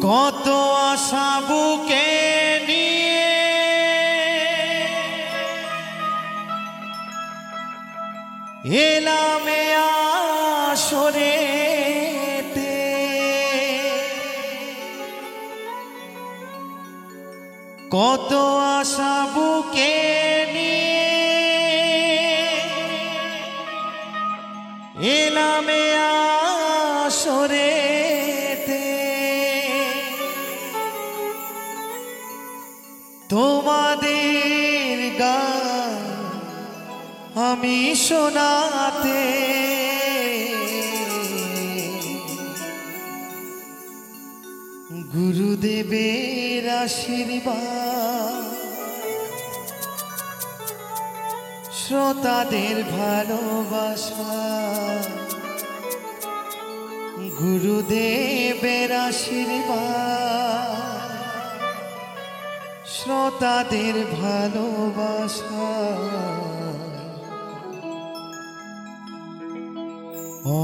কত আশা বুকে নিয়ে এলাম আসরেতে, কত আশা বুকে নিয়ে এলাম আসরেতে, তোমাদের গান আমি শোনাতে, গুরুদেবের আশীর্বাদ, শ্রোতাদের ভালোবাসা, গুরুদেবের আশীর্বাদ, শ্রোতাদের ভালোবাসা,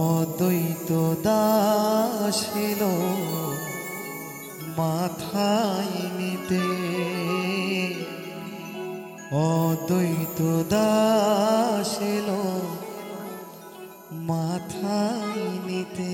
অদ্বৈত দাস এলো মাথায় নিতে, অদ্বৈত দাস এলো মাথায় নিতে।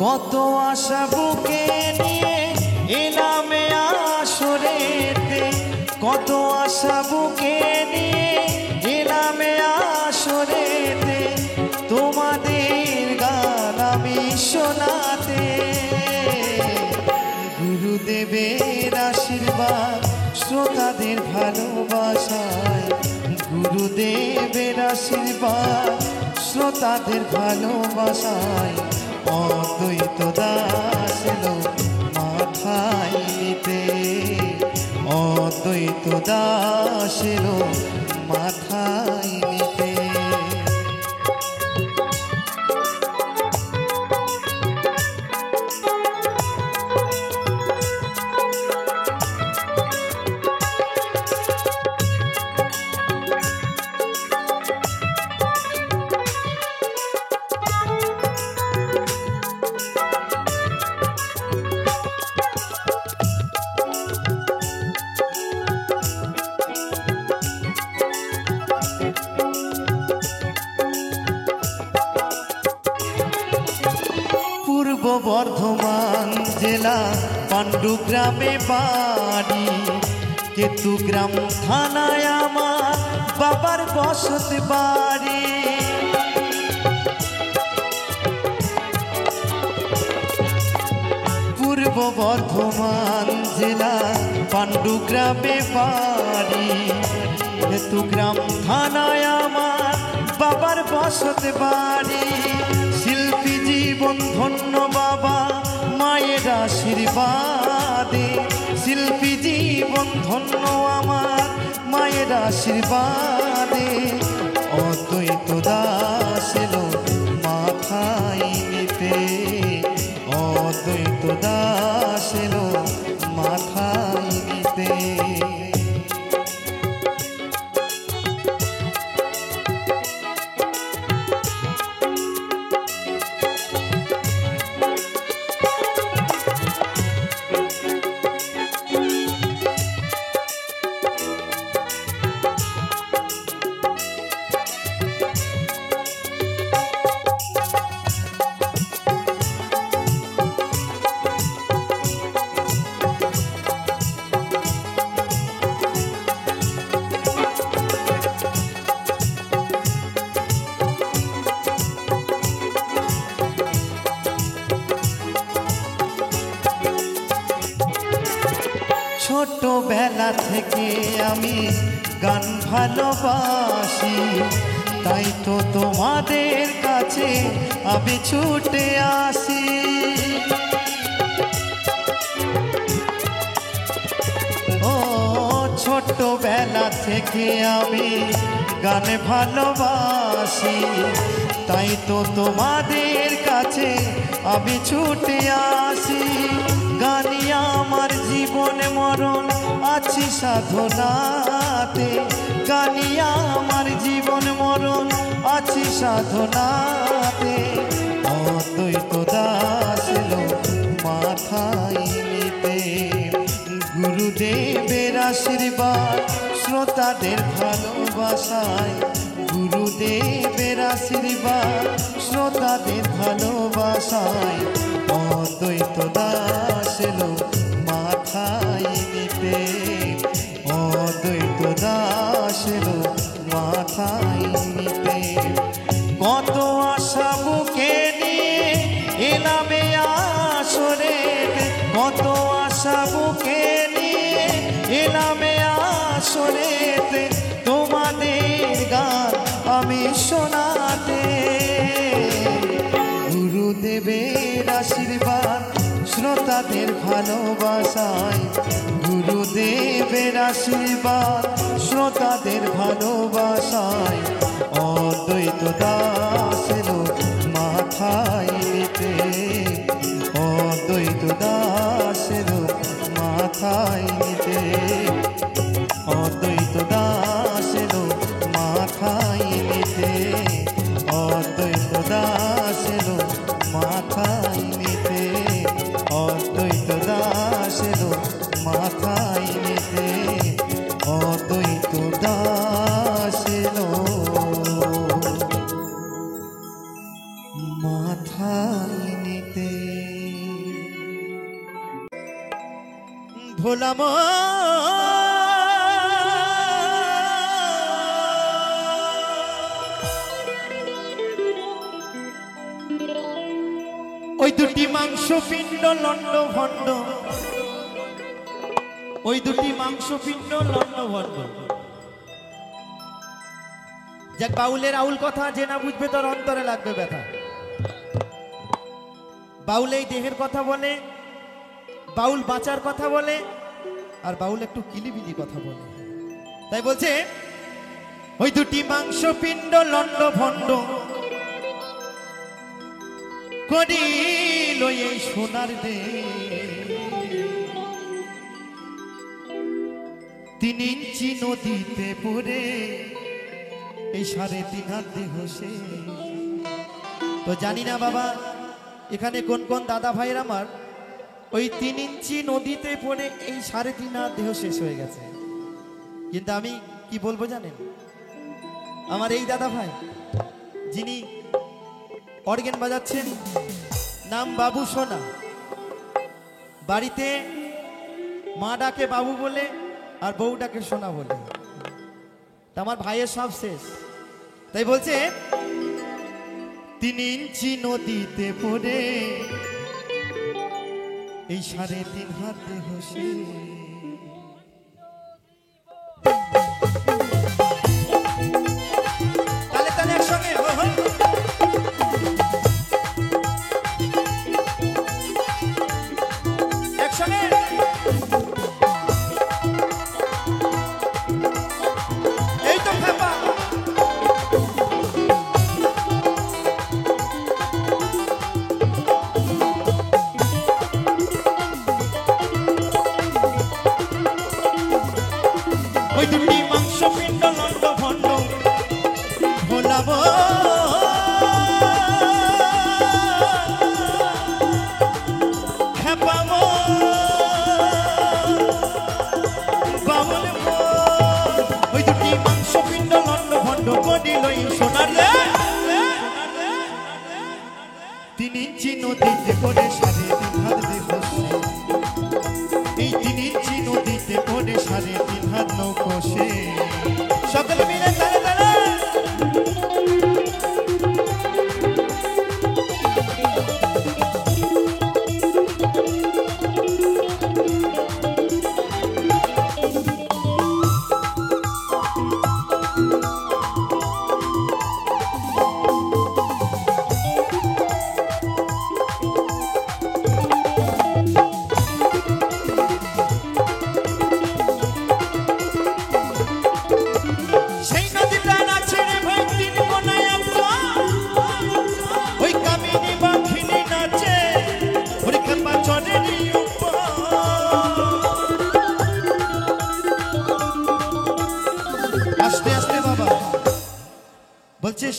কত আশা বুকে নিয়ে এলাম আসরেতে, কত আশা বুকে নিয়ে এলাম আসরেতে, তোমাদের গান আমি শোনাতে, গুরুদেবের আশীর্বাদ, শ্রোতাদের ভালোবাসায়, গুরুদেবের আশীর্বাদ, শ্রোতাদের ভালোবাসায়, অদ্বৈত দাস এলো মাথায় নিতে, অদ্বৈত দাস এলো মাথায় নিতে। পূর্ব বর্ধমান জেলা পাণ্ডুগ্রামে বাড়ি, কেতুগ্রাম থানায় আমার বাবার বসত বাড়ি। পূর্ব বর্ধমান জেলা পাণ্ডুগ্রামে বাড়ি, কেতুগ্রাম থানায় আমার বাবার বসত বাড়ি। শিল্পী জীবন ধন্য বাবা মায়ের আশীর্বাদে, শিল্পী জীবন ধন্য আমার মায়ের আশীর্বাদে, অদ্বৈত দাস এলো মাথায় নিতে, অদ্বৈত দাস এলো মাথায় নিতে। বেলা থেকে আমি গান ভালোবাসি, তাই তো তোমাদের কাছে আমি ছুটে আসি। ও ছোটবেলা থেকে আমি গান ভালোবাসি, তাই তো তোমাদের কাছে আমি ছুটে আসি। গানি আমার জীবন মরণ আছি সাধনাতে, গানি আমার জীবন মরণ আছি সাধনাতে। অদ্বৈত দাস এলো মাথায় নিতে, গুরুদেবের আশীর্বাদ শ্রোতাদের ভালোবাসায়, গুরুদেবের আশীর্বাদ শ্রোতাদের ভালোবাসায়। অদ্বৈত দাস এলো মাথায় নিতে, অদ্বৈত দাস এলো মাথায় নিতে। কত আশা বুকে নিয়ে এলামে আসরে, কত আশা বুকে নিয়ে এলামে আসরে, তোমাদের গান আমি শোনাতে। গুরুদেবের আশীর্বাদ শ্রোতাদের ভালোবাসায়, গুরুদেবের আশীর্বাদ শ্রোতাদের ভালোবাসায়। অদ্বৈত দাস এলো মাথায় নিতে, অদ্বৈত দাস এলো মাথায় নিতে, অদ্বৈত দাস এলো মাথায় নিতে, অদ্বৈত দাস এলো মাথায় নিতে, অদ্বৈত দাস এলো মাথায় নিতে, অদ্বৈত দাস এলো মাথায় নিতে। ভোলাম ওই দুটি মাংস পিণ্ড লন্ড ভণ্ড, ওই দুটি মাংস পিণ্ড লন্ড ভণ্ড। যাক বাউলের আউল কথা যে না বুঝবে তার অন্তরে লাগবে ব্যথা। বাউল এই দেহের কথা বলে, বাউল বাঁচার কথা বলে, আর বাউল একটু কিলিবিলি কথা বলে। তাই বলছে ওই দুটি মাংস পিণ্ড লন্ড ভণ্ড করিল এই সোনার দে, 3 ইঞ্চি নদীতে পড়ে এই 3.5 হাত দেহ সে। তো জানি না বাবা এখানে কোন কোন দাদা ভাইয়ের আমার ওই 3 ইঞ্চি নদীতে পড়ে এই 3.5 হাত দেহ শেষ হয়ে গেছে। কিন্তু আমি কি বলবো জানেন, আমার এই দাদা ভাই যিনি অর্গেন বাজাচ্ছেন, নাম বাবু সোনা, বাড়িতে মা ডাকে বাবু বলে আর বউ ডাকে সোনা বলে। তা আমার ভাইয়ের সব শেষ। তাই বলছে 3 ইঞ্চি নদীতে পড়ে এই 3.5 হাত দেহ সে। তালে তালে একসঙ্গে একসঙ্গে এই তো খাবা। ওই দুটি মাংস পিণ্ড লন্ড ভণ্ড ভোলাবো খেপাবো বাবুল। ওই দুটি মাংস পিণ্ড লন্ড ভণ্ড করিল এই সোনার দে, 3 ইঞ্চি নদীতে পড়ে 3.5 হাত দেহ সে। এই 3 ইঞ্চি নদীতে পড়ে 3.5 হাত নৌকো সে। সকলে মিলে তালে তালে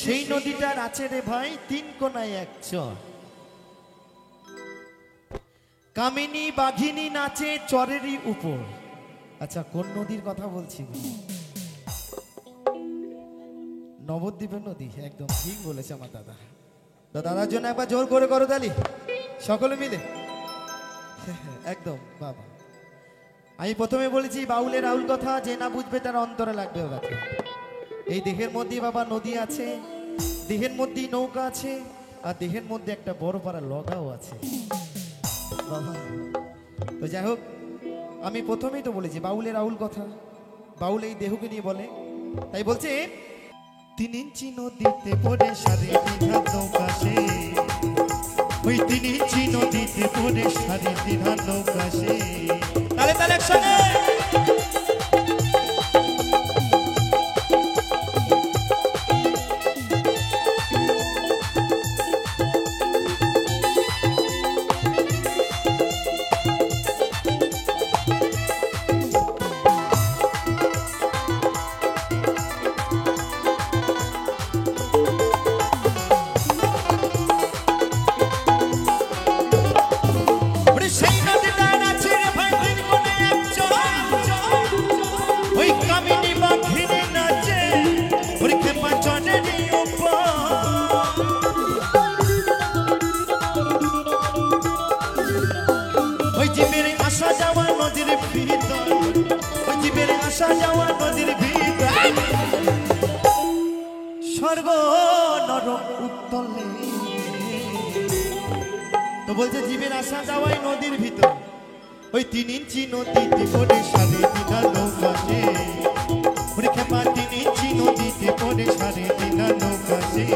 সেই নদীটার আছে রে ভাই তিন কোনায় এক চর, কামিনী বাঘিনী নাচে চরেরই উপর। আচ্ছা কোন নদীর কথা বলছি? নবদ্বীপের নদী, একদম ঠিক বলেছে আমার দাদা। তো দাদার জন্য একবার জোর করে করো তালি সকলে মিলে, একদম বাবা। আমি প্রথমে বলেছি বাউলের আউল কথা, যে না বুঝবে তার অন্তরে লাগবে কথা। এই দেহের মধ্যে বাবা নদী আছে, দেহের মধ্যেই নৌকা আছে, আর দেহের মধ্যে একটা বড় পাড়া লগাও আছে বাবা। তো যাই হোক, আমি প্রথমেই তো বলেছি বাউলের আউল কথা, বাউল এই দেহকে নিয়ে বলে। তাই বলছে 3 ইঞ্চি নদীতে পড়ে সারি দিঘা নৌকা সে, ওই 3 ইঞ্চি নদীতে পড়ে সারি দিঘা নৌকা সে। তালে তালে একসঙ্গে স্বর্গ নরক উত্তলে। তো বলছে জীবের আসা যাওয়াই নদীর ভিতর, ওই 3 ইঞ্চি নদীতে পড়ে সাড়ে দিঘা নৌকা সে, খেপা 3 ইঞ্চি নদীতে পড়ে সাড়ে দিঘা নৌকা সে।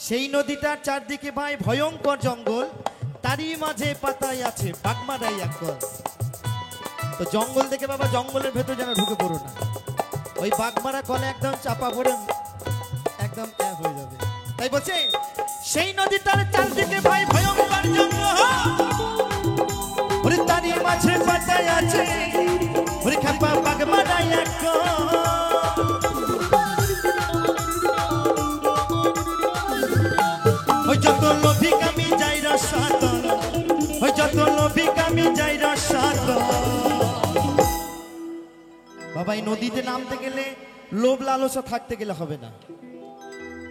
সেই নদীটার চারদিকে ভাই ভয়ঙ্কর জঙ্গল, তারই মাঝে পাতায় আছে বাগমারাই এক কল। তো জঙ্গল দেখে বাবা জঙ্গলের ভেতর যেন ঢুকে পড়ো না, ওই বাগমারা কলে একদম চাপা পড়ে একদম হয়ে যাবে। তাই বলছে সেই নদীটার চারদিকে ভাই ভয়ঙ্কর জঙ্গল, ওরে তারই মাঝে পাতায় আছে ওরে খাপা বাগমারাই এক কল। যত লোভিক আমি যাই রসাতল, ওই যত লোভিক আমি যাই রসাতল। বাবা এই নদীতে নামতে গেলে লোভ লালসা থাকতে গেলে হবে না,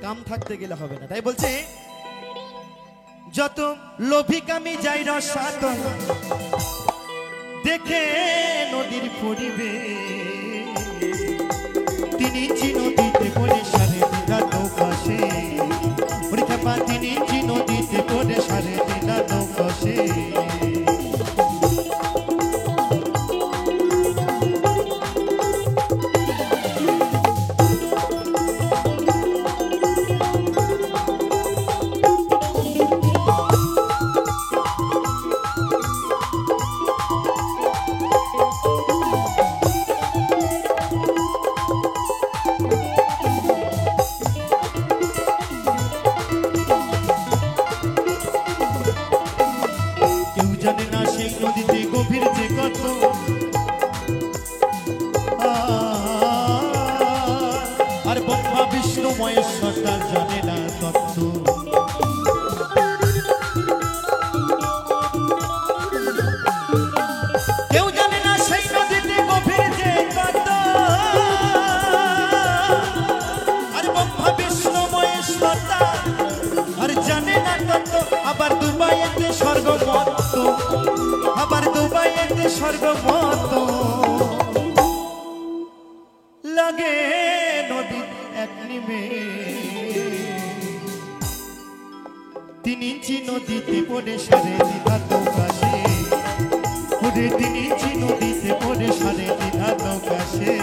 কাম থাকতে গেলে হবে না। তাই বলছে যত লোভিক আমি যাই রসাতল, দেখে নদীর পরিবেশ 3 ইঞ্চি নদীতে পড়ে সাড়ে দিঘা নৌকা সে, খেপা 3 ইঞ্চি নদীতে পড়ে সাড়ে দিঘা নৌকা সে। জানে না সেই নদীতে গভীর যে কত, আর ব্রহ্মা বিষ্ণু মহেশ্বর তার জানে না তত্ত্ব। কেউ জানে না সেই নদীতে গভীর যে কত, আর ব্রহ্মা বিষ্ণু মহেশ্বর তার আর জানে না তত্ত্ব। আবার দুবাইতে স্বর্গমত, আবার দুবাইতে স্বর্গমত লাগে। পড়ে সাড়ে দিঘা নৌকাশে, ওরে তিনিচি নদীতে পড়ে সাড়ে দিঘা নৌকাশে।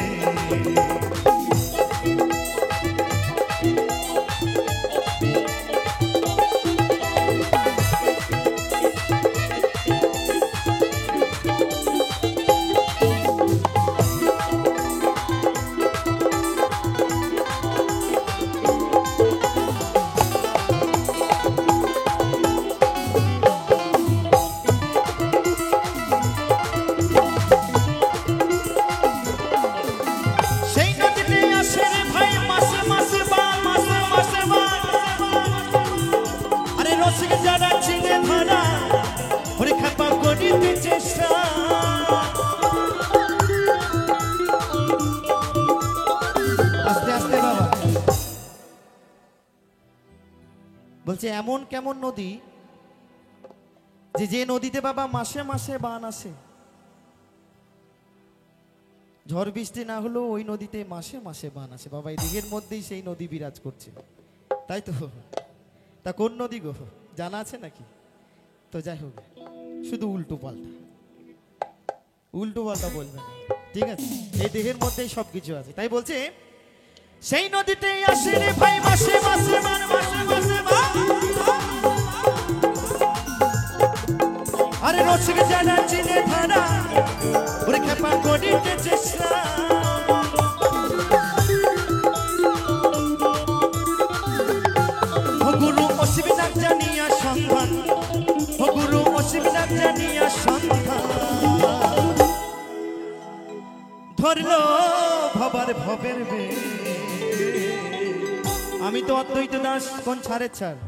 বলছে এমন কেমন নদী যে যে নদীতে বাবা মাসে মাসে বান আসে, ঝড় বৃষ্টি না হলেও ওই নদীতে মাসে মাসে বান আসে। বাবা এই দিঘের মধ্যেই সেই নদী বিরাজ করছে, তাই তো? তা কোন নদী গো জানা আছে নাকি? তো যাই হোক, শুধু উল্টো পাল্টা বলবেন, ঠিক আছে? এই দেহের মধ্যেই সবকিছু আছে, তাই বলছে সেই নদীতে আসে রে ভাই মাসে মাসে বান, মাসে মাসে বান। আরে রসিক জানা চিনে ধারা, ওরে খেপা করিতে চেষ্টা। ও গুরু অসুবিধা জানিয়া সন্ধান, ও গুরু অসুবিধা জানিয়া সন্ধান, ধরলো ভবার ভবের বে। আমি তো অদ্বৈত দাস, কোন ছাড়ের ছাড়,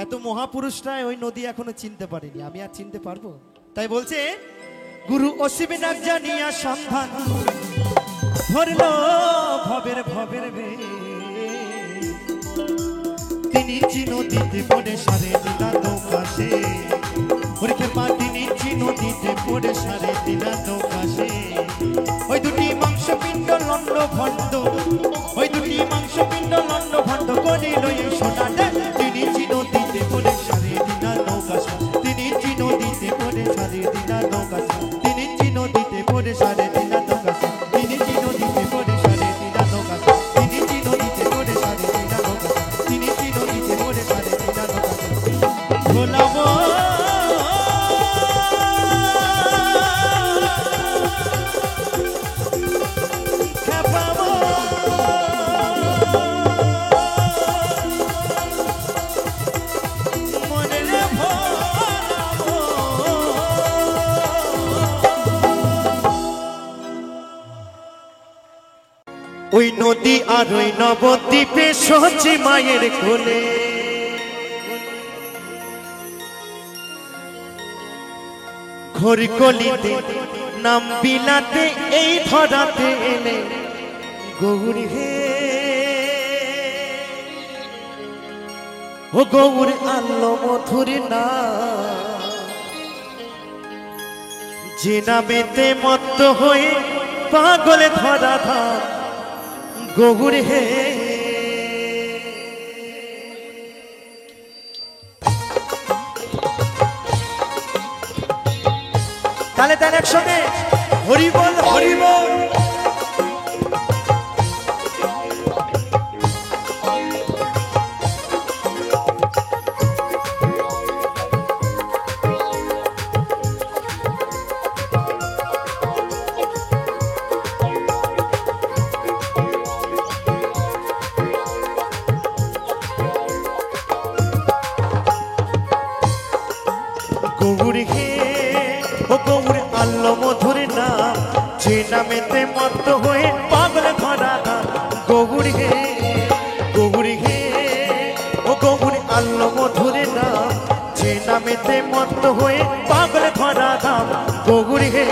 এত মহাপুরুষরাই ওই নদী এখনো চিনতে পারিনি, আমি আর চিনতে পারবো? তাই বলছে গুরু অসিবিনাক জানিয়া সন্ধান, ধরলো ভবের বে। তিনি নদীতে পড়ে সাড়ে দিঘা নৌকাশে, ওরে খেপা তিনি নদীতে পড়ে সাড়ে দিঘা নৌকাশে। ওই দুটি মাংসপিণ্ড লন্ড ভণ্ড, ওই দুটি মাংসপিণ্ড লন্ড ভণ্ড করিল এই সোনাটা। তিনি নদীতে পড়ে সাড়ে দিঘা নৌকাশে, তিনি নদীতে পড়ে সাড়ে দিঘা নৌকাশে, তিনি নদীতে পড়ে সাড়ে দিঘা নৌকাশে, তিনি নদীতে পড়ে সাড়ে দিঘা নৌকাশে, তিনি নদীতে পড়ে সাড়ে দিঘা নৌকাশে, তিনি নদীতে পড়ে সাড়ে দিঘা নৌকাশে। ভোলাবো ওই নদী আর ওই নবদ্বীপে সচি মায়ের কোলে, ঘোর কলিতে নাম বিলাতে এই ধরাতে এলে গৌর হে। ও গৌর আনলো মধুর না, যে নামেতে মত্ত হয়ে পাগলে ধরা ধাম গৌর হে। তাহলে তার একসঙ্গে হরি বল হরি বল। গৌর হে ও গৌর আল্লো মধুর নাম, যে নামেতে মত্ত হয়ে পাগল ধরা ধাম গৌর হে। গৌর হে ও গৌর আল্লো মধুর নাম, যে নামেতে মত্ত হয়ে পাগল ধরা ধাম গৌর হে।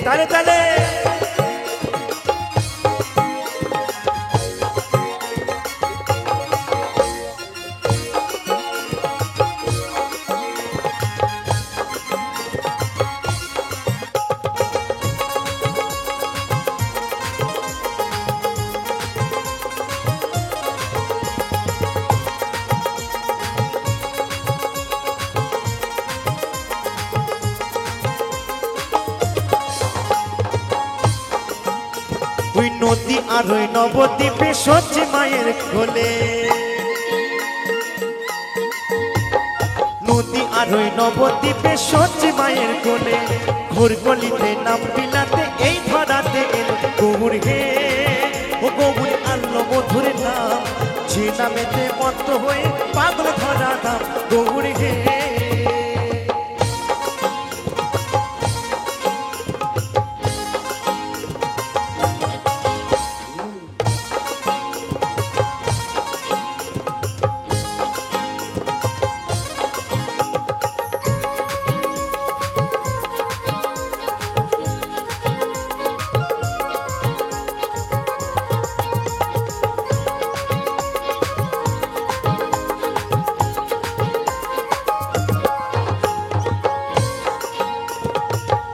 তালে তালে নদী আর ওই নবদ্বীপে সচ্ছি মায়ের কোলে, নদী আর ওই নবদ্বীপে সচ্ছি মায়ের কোলে, ঘোর গলিতে নাম বিলাতে এই ধরাতে এলো গৌর হে। ও গৌর আল্লো মধুর নাম, যে নামেতে মত্ত হয়ে পাগল ধরা দাম গৌর হে।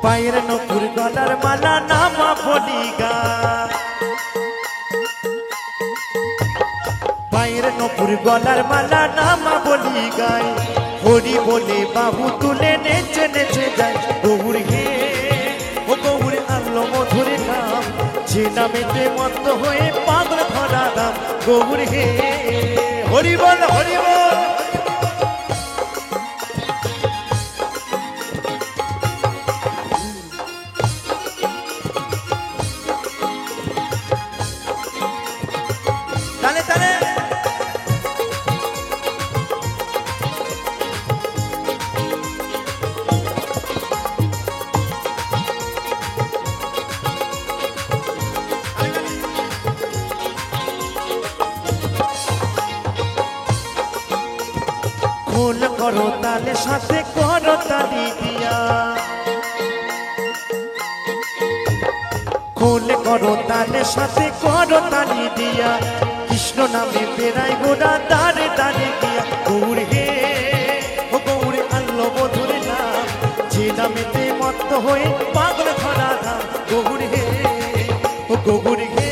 পায়ের নকুর গলার মালা নামা বলি গা, পায়ের নকুর গলার মালা নামা বলি গায়, হরি বলে বাহু তুলে নেচে নেচে যায় গৌর হে। ও গৌর আল্লো মধুর নাম, যে নামেতে মত্ত হয়ে পাগল ধরা দাম গৌর হে। হরি বল হরি বল। তালে তালে খোল করো তালে সাথে করো তালি দিয়া, খোল করো তালে সাথে করো তালি দিয়া, কৃষ্ণ নামে বেড়াই গোড়া দাঁড়ে দাঁড়ে গিয়া গৌর হে। ও গৌর আল্লো মধুর নাম, যে নামেতে মত্ত হয়ে পাগল ধরা ধাম গৌর হে। ও গৌর হে।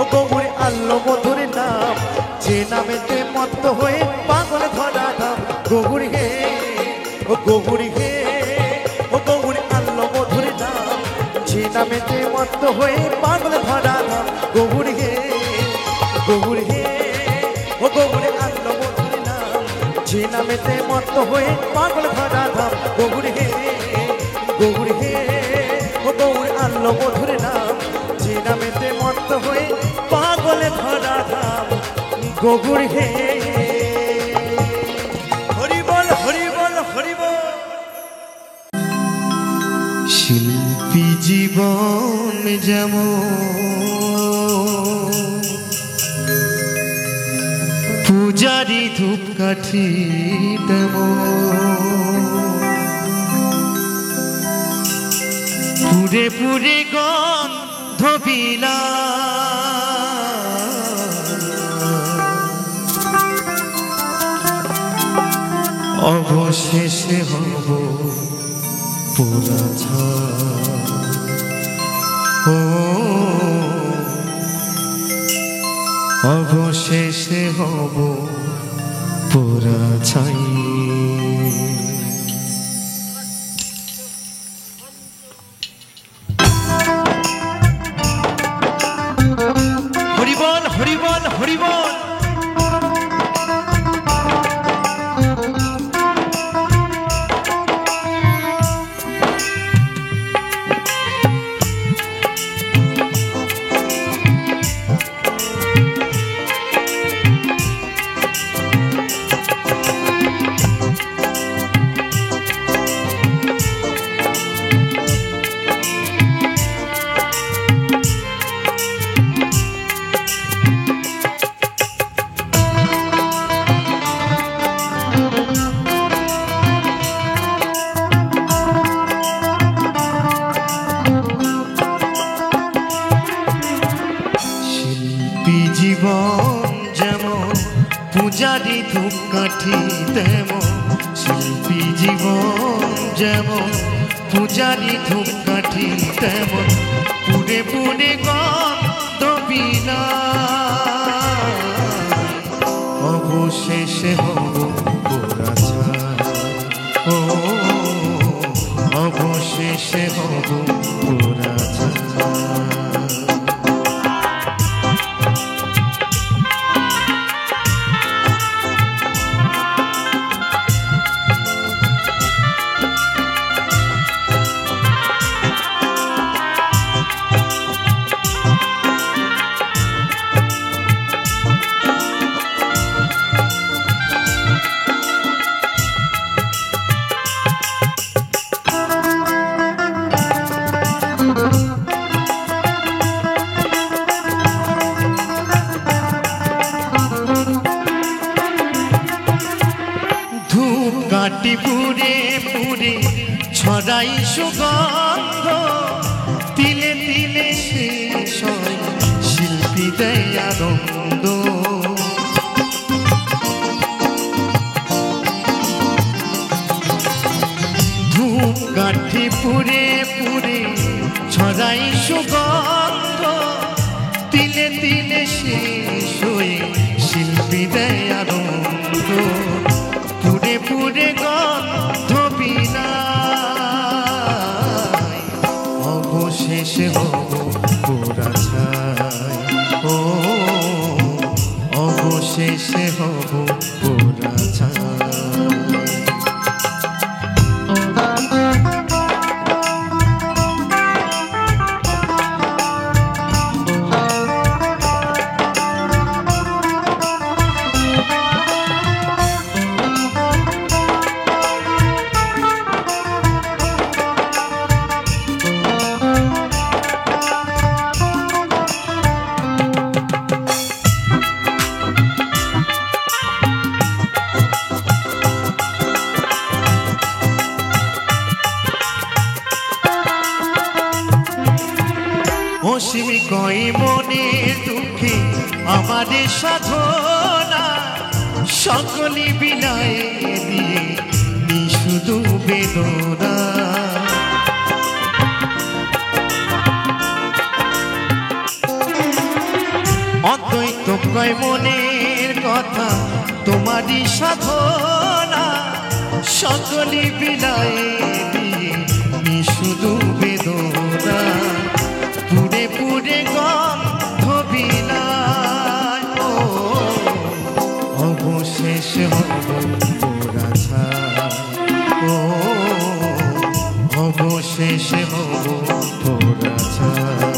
ও গৌর আল্লো মধুর নাম, যে নামেতে মত্ত হয়ে পাগল ধরা ধাম গৌর হে। ও গৌর হে। ও গৌর আল্লো মধুর নাম, যে নামেতে মত্ত হয়ে পাগল ধরা ধাম গৌর হে। গৌর হে। ও গৌর আল্লো মধুর নাম, যে নামেতে মত্ত হয়ে পাগল ধরা ধাম গৌর হে। গৌর হে। ও গৌর আল্লো মধুর নাম, যে নামেতে মত্ত হয়ে পাগল ধরা ধাম গৌর হে। হরি বল হরি বল হরি বল। শিল্পী জীবন যেমন পূজারি ধূপকাঠি তেমন, পুরে পুরে গন্ধ বিলা, অবশেষে হব পোড়া ছাই। ও অবশেষে হব পোড়া ছাই। হরি বল হরি বল হরি বল। জীবন যেমন পূজারি ধূপকাঠি তেমন, শিল্পী জীবন যেমন পূজারি ধূপকাঠি তেমন, পুড়ে পুড়ে গন্ধ বিনা, অবশেষে হব পোড়া ছাই। ও অবশেষে হব পোড়া ছাই। পুরে পুরে ছড়াই সুগন্ধ, তিলে তিলে শেষ হয় শিল্পী দেয় আনন্দ। ধূপকাঠি পুরে পুরে ছড়াই সুগন্ধ, তিলে তিলে শেষ হয়ে শিল্পী দেয় আনন্দ। পুরে পুরে গন্ধ বিনায় অবশেষে হব পোড়া ছাই। ও অবশেষে হব পোড়া ছাই। অসীম কয় মনের দুঃখে আমাদের সাধনা, সকলি বিলায় দিয়ে নি শুধু বেদনা। অদ্বৈত কয় মনের কথা তোমারই সাধনা, সকলি বিলায় দিয়ে নি শুধু বেদনা। পুরে পুরে গন্ধ বিলায় অবশেষে হব পোড়া ছাই। ও অবশেষে হব পোড়া ছাই।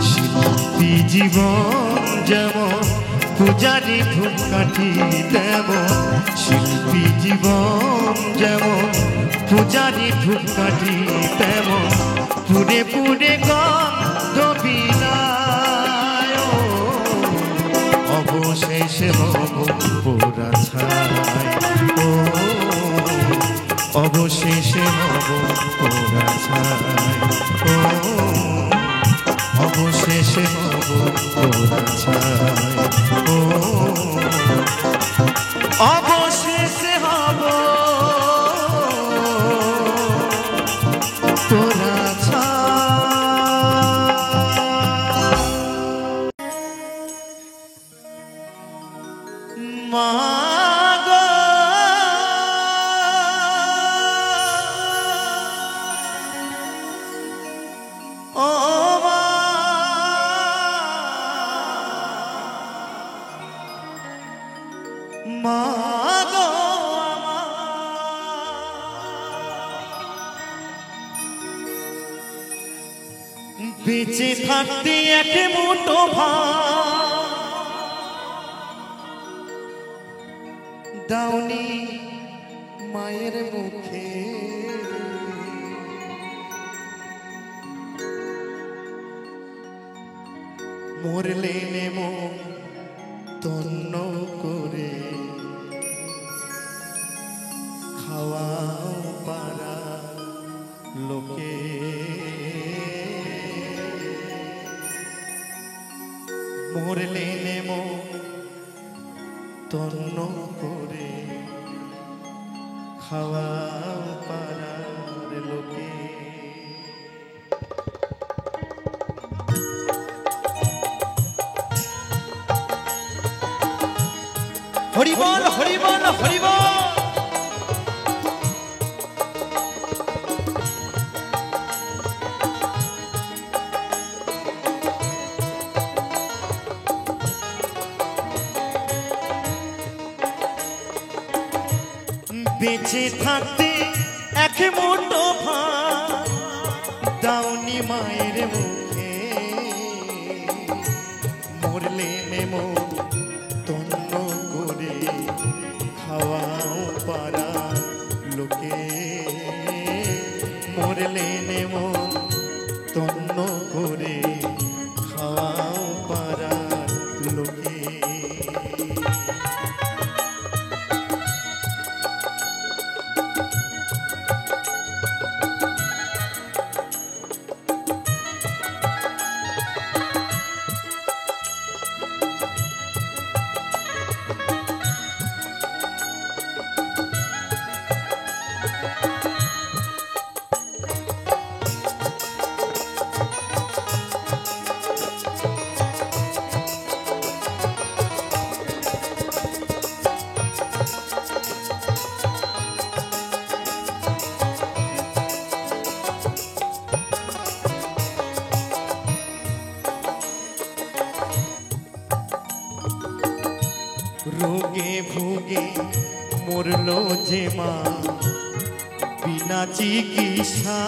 শিল্পী জীবন যেমন পূজারি ধূপকাঠি তেমন, শিল্পী জীবন যেমন পূজারি ধূপকাঠি তেমন, পুরে পুরে গন্ধ বিলায় অবশেষে হব পোড়া ছাই। ও অবশেষে হব পোড়া ছাই। ও অবশেষে হব পোড়া ছাই। ও অবশেষে হব পোড়া ছাই। মা গো ও মা, মা গো বেঁচে থাকতে এক মুঠো ভাত দাওনি মায়ের মুখে, মরলে নেমো তন্ন করে খাওয়াও পারা লোকে। মরলে নেমো তন্ন করে খাওয়াও পারার লোকে। হরি বল হরি বল হরি বল। বেঁচে থাকতে এক মুঠো ভাত দাওনি মায়ের মুখে, মরলে নেমো তন্ন করে খাওয়াও পারা লোকে। মরলে নেমো তন্ন করে খাওয়াও পারা লোকে। মরলো যে মা বিনা চিকিৎসা,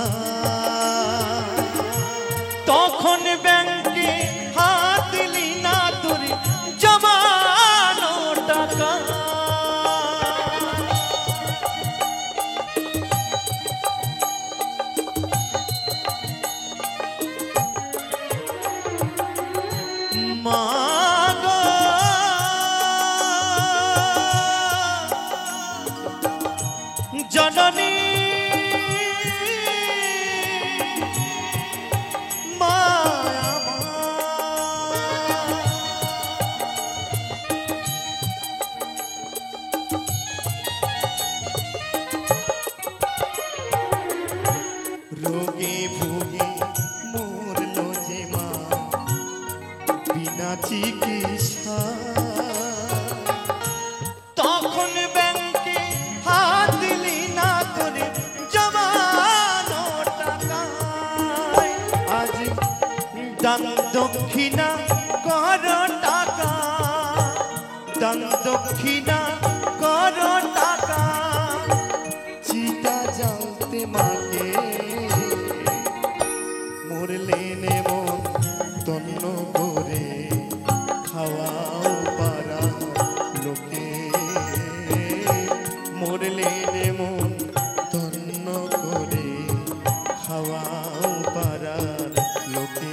তখন ব্যাংকে হাত দিলি না তোর জমানো টাকা। মা গো জননী রোগে ভোগে মরলো যে মা বিনা চিকিৎসা, তখন ব্যাংকে হাত দিলি না তোরে জমানো টাকা। আজ দান দক্ষিণা কর টাকা, দান দক্ষিণা কর টাকা, চিতা জানতে মাকে মরলে নেব তন্ন করে খাওয়াও পারা লোকে, মরলে নেব তন্ন করে খাওয়াও পারার লোকে।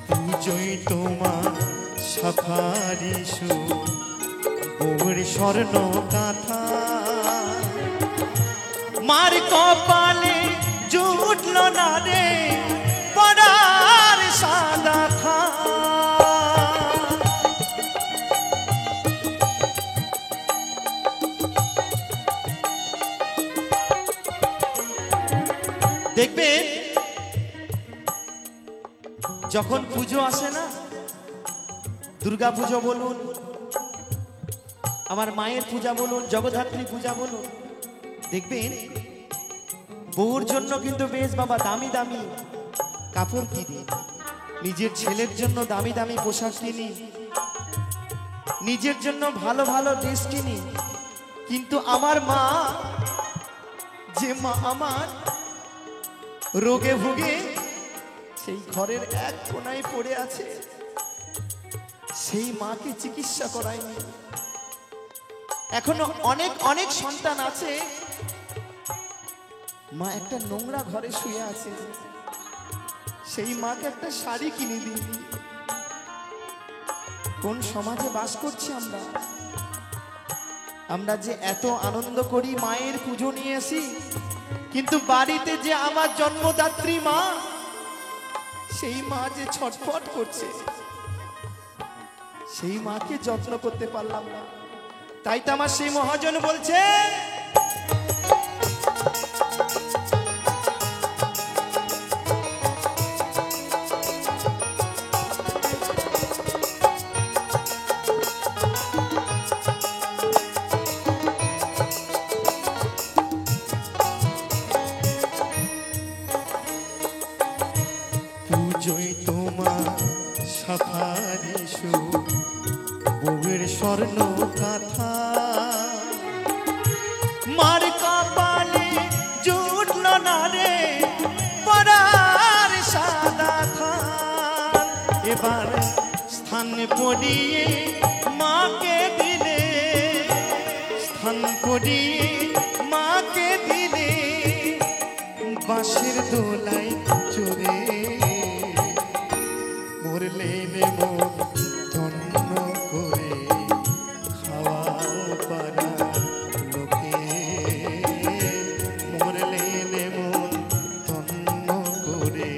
পুজোয় তোমার সাফারি সুর বউয়ের স্বর্ণ কাঁথা, মার কপালে জুটল না রে পরার সাদা খা। দেখবেন যখন পুজো আসে না, দুর্গা পুজো বলুন, আমার মায়ের পূজা বলুন, জগদ্ধাত্রী পূজা বলুন, দেখবেন বউর জন্য কিন্তু বেশ বাবা দামি দামি কাপড় কিনি, নিজের ছেলের জন্য দামি দামি পোশাক কিনি, নিজের জন্য ভালো ভালো ড্রেস কিনি। কিন্তু আমার মা, যে মা আমার রোগে ভুগে সেই ঘরের এক কোনায় পড়ে আছে, সেই মাকে চিকিৎসা করায়নি। এখনো অনেক অনেক সন্তান আছে, মা একটা নোংরা ঘরে শুয়ে আছে, সেই মাকে একটা শাড়ি কিনে দিই। কোন সমাজে বাস করছি আমরা? আমরা যে এত আনন্দ করি মায়ের পুজো নিয়ে আসি, কিন্তু বাড়িতে যে আমার জন্মদাত্রী মা, সেই মা যে ছটফট করছে, সেই মাকে যত্ন করতে পারলাম না। তাই তো আমার সেই মহাজন বলছে, পুজোয় তোমার সাফারি সুর বউয়ের স্বর্ণ কাঁথা, মার কপালে জুটল না রে পরার সাদা খান। এবার স্থান পড়িয়ে মাকে দিলে, স্থান পড়িয়ে মাকে দিলে, বাঁশের দোলায় চড়ে মরলে নেব ধন্য করে খাওয়াও পারা লোকে, মরলে নেব ধন্য করে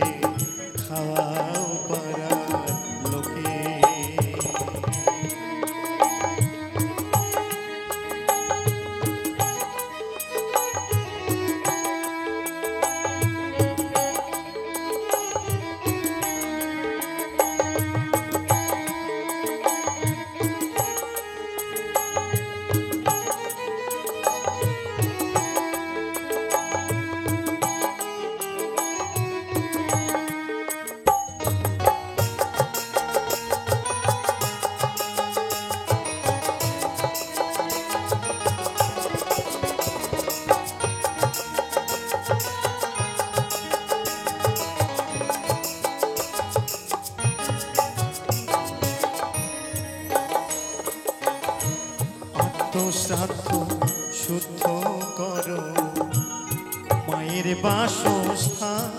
বাসস্থান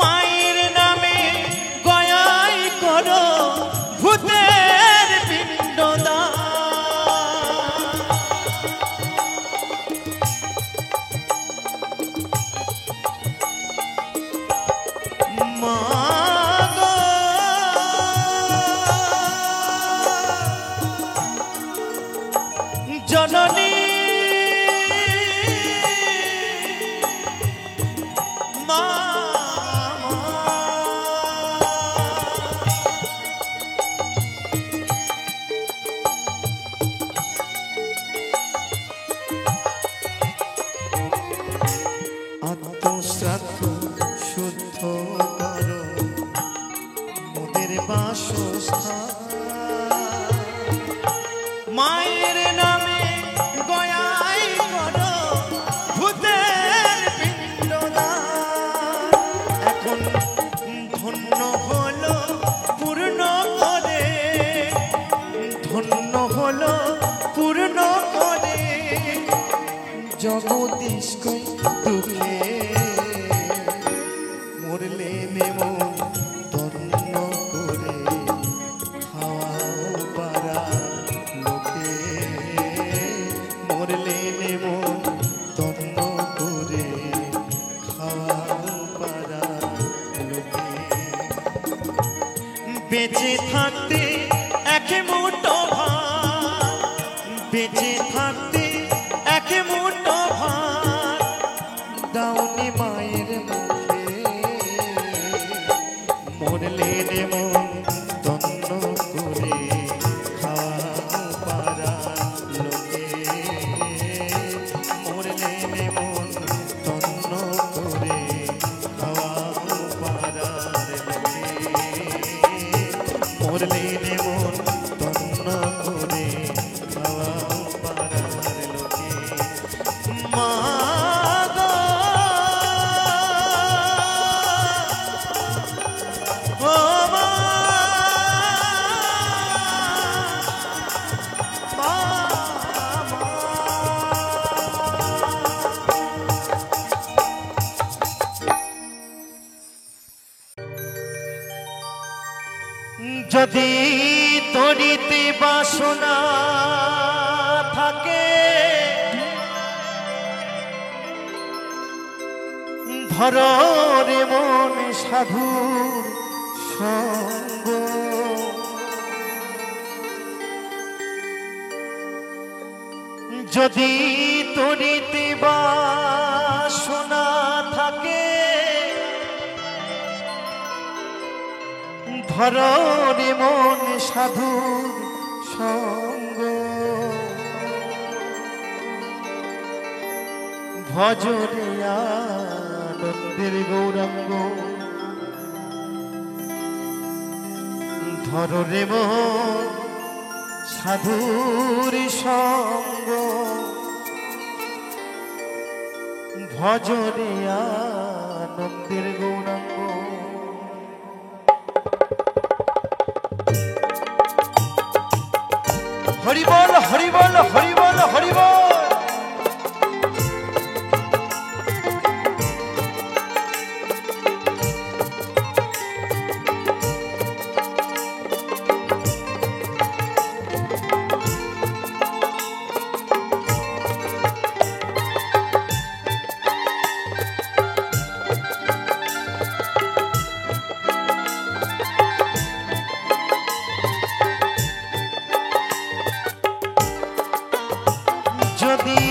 মায়ের নামে গয়াই করো ভূতের পিণ্ডদান মা গো জননী আত্মশ্রাদ্ধ শুদ্ধ করো মোদের বাসস্থান মায়ের নামে গয়াই করো ভূতের পিণ্ডদান এখন ধন্য হলো পূর্ণ করে ধন্য হলো পূর্ণ করে জগদীশ দুঃখে মরলে নেব তন্ন করে খাওয়াও পারা লোকে মরলে নেব তন্ন করে খাওয়াও পারা লোকে বেঁচে থাকতে এক মুঠো ভাত বেঁচে থাকতে এক মুঠো ভাত দাউনি মায়ের মুখে মরলে নেব তন্ন করে খাওয়াও পারা লোকে মরলে নেব তন্ন করে খাওয়াও পারা লোকে মরলে নেব তন্ন করে খাওয়াও পারা লোকে মা যদি তরিতে বাসনা থাকে ধরো রে মন সাধুর সঙ্গ যদি তরিতে বাসনা থাকে ধরো রে মন সাধুর সঙ্গ ভজরে আনন্দের গৌরাঙ্গ ধরো রে মন সাধুর সঙ্গ ভজরে আনন্দের গৌরাঙ্গ হরি বল হরি বল হরি বল হরি বল যদি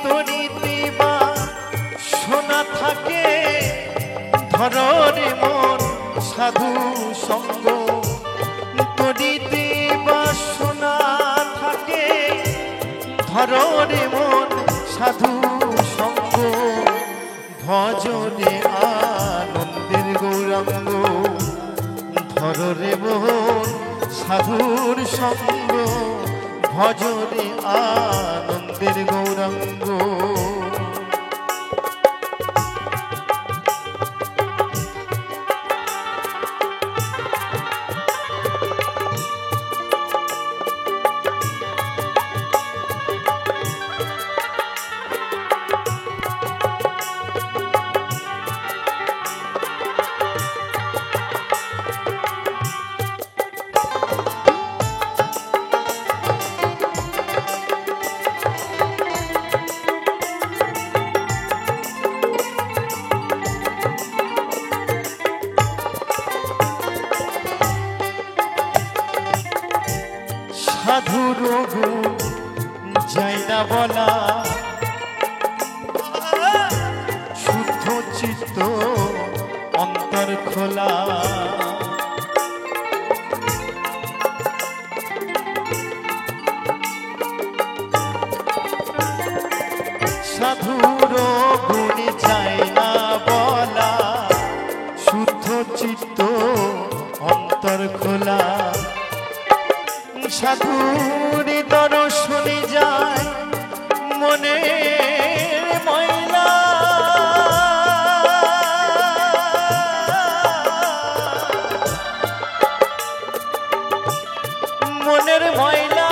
তরিতে বা সোনা থাকে ধরো রে মন সাধু সঙ্গ তরিতে বা সোনা থাকে ধরো রে মন সাধু সঙ্গ ভজরে আনন্দের গৌরাঙ্গ ধরো রে মন সাধুর সঙ্গ ভজরে আনন্দের গৌরাঙ্গ সাধুর গুণ যাই না বলা, শুদ্ধ চিত্ত অন্তর খোলা। সাধুর গুণ যাই না বলা, শুদ্ধ চিত্ত অন্তর খোলা। সাধুর দর্শনে যায় মনের ময়লা, মনের ময়লা।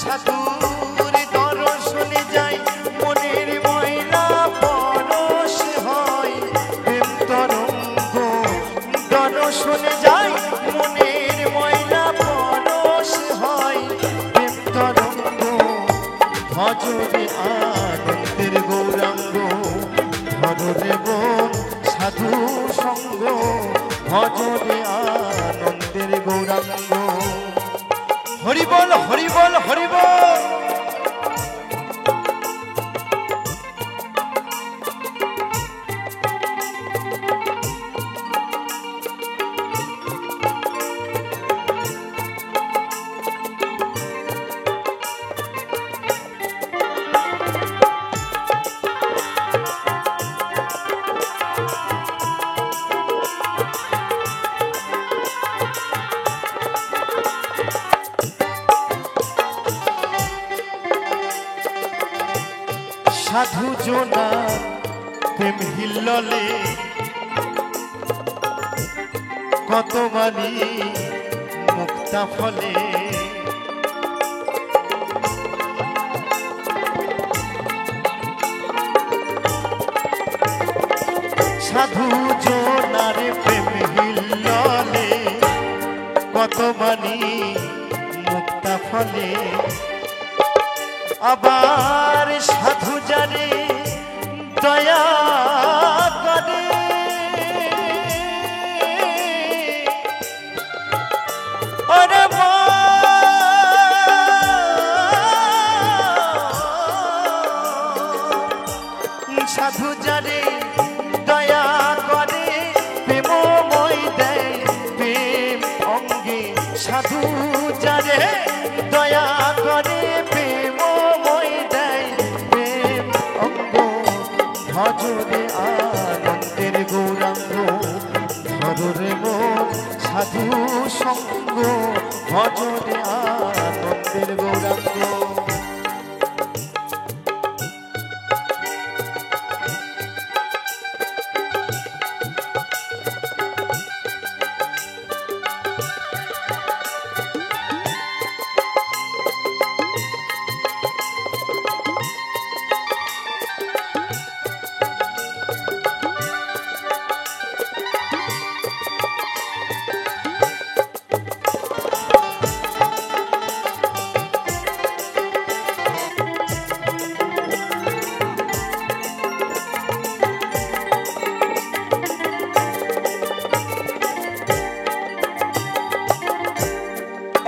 সাধুর দর্শনে যায় মনের ময়লা, পরশ হয় প্রেম তরঙ্গ। দর্শনে যায় মনের ময়লা, পরশ হয় প্রেম তরঙ্গ। ভজরে আনন্দের গৌরাঙ্গ, ধরে মন সাধু সঙ্গ। ভজরে আনন্দের গৌরাঙ্গ। হরি বল হরি বল হরি বল। সাধু জনা প্রেম হিল্ললে, কত মানি মুক্তা ফলে। সাধু জনার প্রেম হিল্ললে, কত মানি মুক্তা ফলে। আবার সাধু জানে দয়া করে, ওরে সাধু জানে দয়া করে, প্রেমময় দেয় প্রেম অঙ্গে। সাধু জানে দয়া করে, প্রেমময় দেয় প্রেম অঙ্গ। ভজরে আনন্দের গৌরাঙ্গ, ধরে মন সাধু সঙ্গ। ভজরে আনন্দের গৌরাঙ্গ।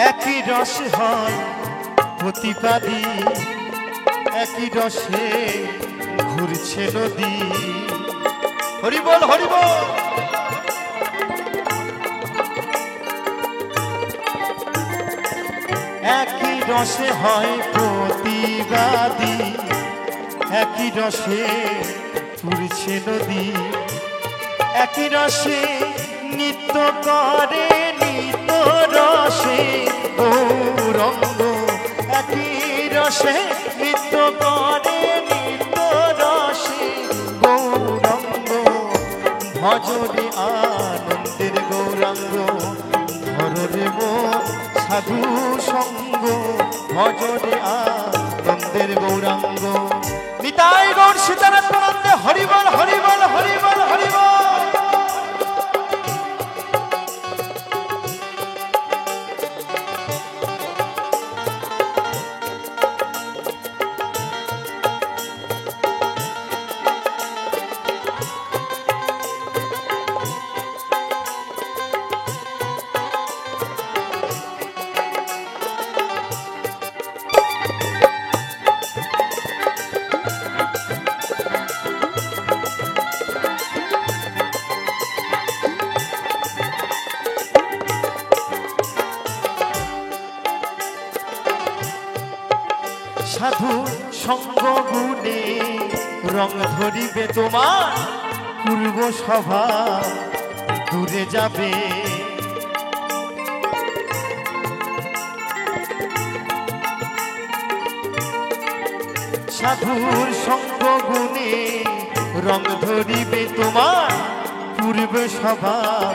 একই রস হয় প্রতিপাদি, একই রসে ঘুরছে নদী। হরি বল হরি বল। একই রসে হয় প্রতিবাদী, একই রসে ঘুরছে নদী। একই রসে নিত্য করে নিত্য রসে গৌরঙ্গ। একই রসে নিত্য করে নিত্য রসে গৌরঙ্গ। ভজরে আনন্দের গৌরাঙ্গ, ধরে মন সাধু সঙ্গ। ভজরে আনন্দের গৌরাঙ্গ। নিতাই গৌর সীতারাম হরি বল হরি বল হরি বল হরি বল। সাধু সঙ্গ গুণে রং ধরিবে তোমার পূর্ব স্বভাব দূরে যাবে। সাধুর সঙ্গ গুণে রং ধরিবে তোমার পূর্ব স্বভাব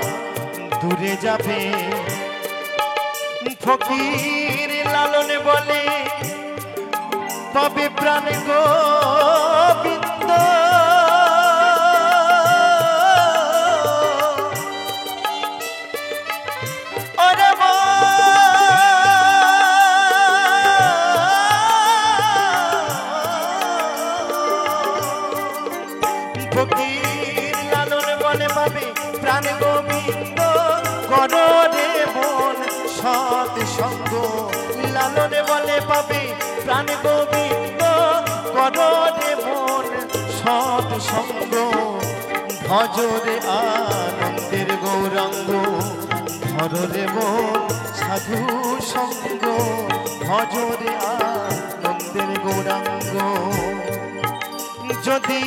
দূরে যাবে। ফকির লালন বলে তবে প্রাণ গোবিন্দ, ওরে ফকির লালন বলে পাবে প্রাণ গোবিন্দ, করো রে মন সৎ সঙ্গ। লালন বলে পাবে প্রাণ গোবিন্দ, করো রে মন সৎ সঙ্গ। ভজরে আনন্দের গৌরাঙ্গ, ধরো রে মন সাধু সঙ্গ। ভজরে আনন্দের গৌরাঙ্গ, যদি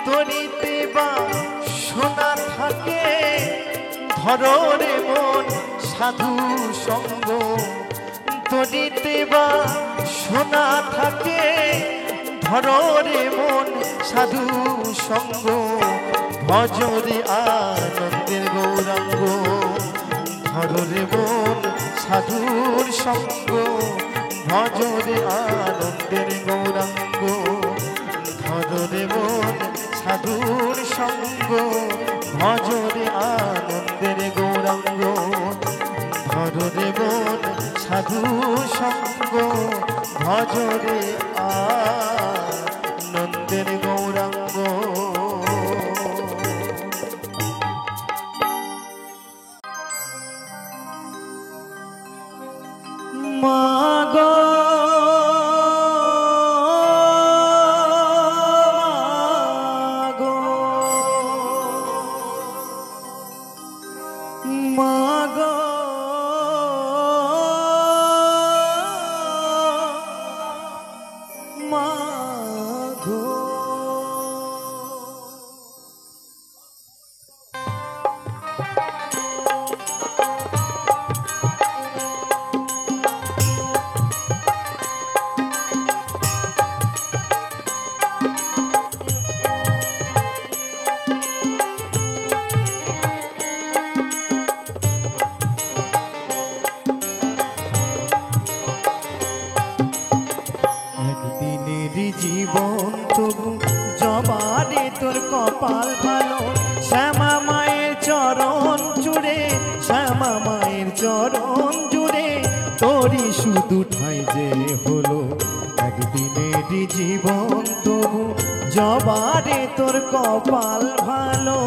তরিতে বা সোনা থাকে ধরো রে মন সাধু সঙ্গ। তরিতে বা সোনা থাকে ধরো রে মন সাধু সঙ্গ। ভজরে আনন্দের গৌরাঙ্গ, ধরো রে মন সাধুর সঙ্গ। ভজরে আনন্দের গৌরাঙ্গ, ধরো রে মন সাধুর সঙ্গ। ভজরে আনন্দের গৌরাঙ্গ, ধরো রে মন সাধুর সঙ্গ। ভজরে আনন্দের গৌরাঙ্গ। মাগো মাগো মাগো জীবন তবু জবারে তোর কপাল ভালো। শ্যামা মায়ের চরণ জুড়ে, শ্যামা মায়ের চরণ জুড়ে তোরই শুধু ঠাই যে হলো। একদিনেরই জীবন তবু জবারে তোর কপাল ভালো।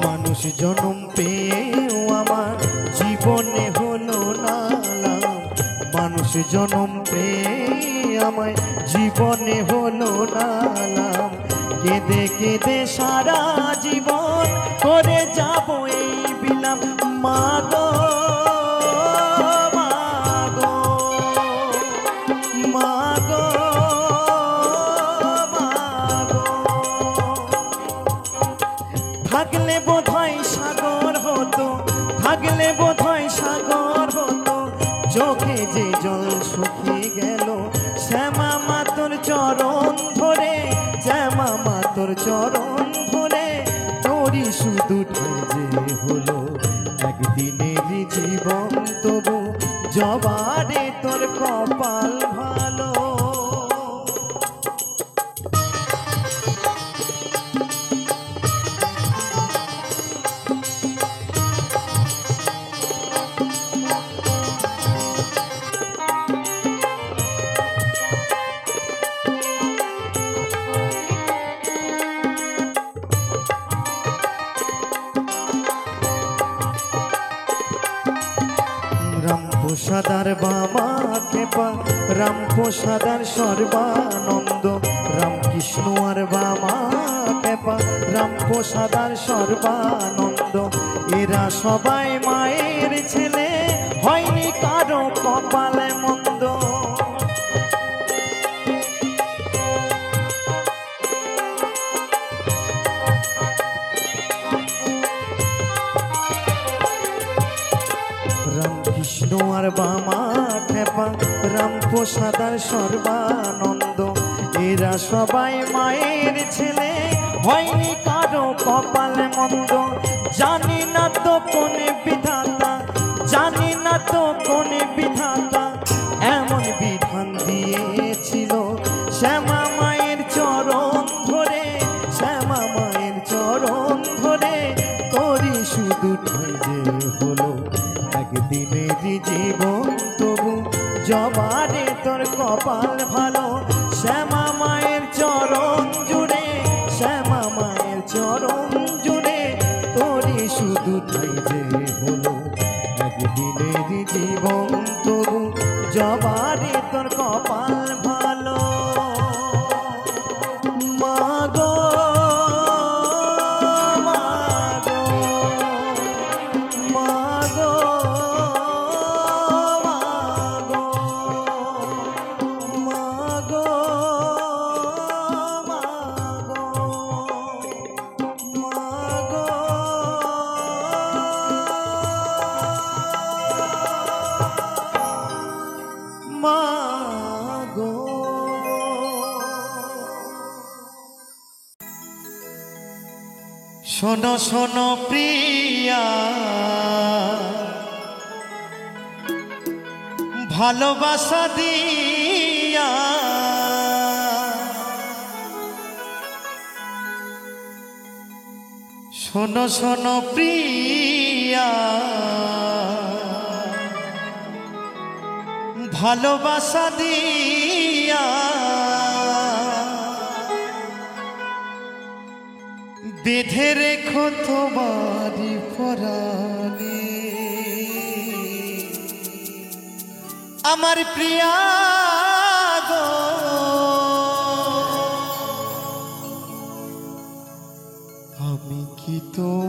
মানুষ জনম পেয়েও আমার জীবনে হলো না লাভ। মানুষ জনম পেয়ে আমায় জীবনে হলো না লাভ। কেঁদে কেঁদে সারা জীবন করে যাব এই বিলাপ। মাগো মাগো মাগো মাগো, থাকলে বোধহয় সাগর হতো, থাকলে বোধহয় সাগর হতো। চোখে যে জল শুকিয়ে গেল শ্যামা মা তোর চরণ ধরে, শ্যামা মা তোর চরণ ধরে তোরই শুধু ঠাই যে হলো। একদিনেরই জীবন তবু জবারে তোর কপাল ভালো। প্রসাদার বামা খেপা রাম প্রসাদার সর্বানন্দ, রামকৃষ্ণ আর বামা খেপা রাম প্রসাদার সর্বানন্দ। এরা সবাই মায়ের ছেলে, হয়নি কারো কপালে মন্দ। রামকৃষ্ণ আর বামা খেপা রাম প্রসাদার সর্বানন্দ, এরা সবাই মায়ের ছেলে, হয়নি কারো কপালে মন্দ। জানি না তো কোন বিধাতা, জানি না তো কোন বিধাতা এমন বিধান দিয়েছিল, শ্যামা মায়ের চরণ ধরে, শ্যামা মায়ের চরণ ধরে তোরই শুধু ঠাই যে হলো একদিনের জীবন, তবু জবারে তোর কপাল ভালো। শ্যামা মায়ের চরণ জুড়ে, শ্যামা মায়ের চরণ জুড়ে তোরই শুধু ঠাই যে হলো একদিনের জীবন, তবু জবারে তোর কপাল ভালো। মাগো মাগো মাগো মাগো মাগো মাগো। শোনো শোনো প্রিয়া, ভালোবাসা দিয়া শোনো শোনো প্রিয়া, ভালোবাসা দিয়া বেঁধে রেখো তোমারি পরাণে। আমার প্রিয়া গো, আমি কি তোমায়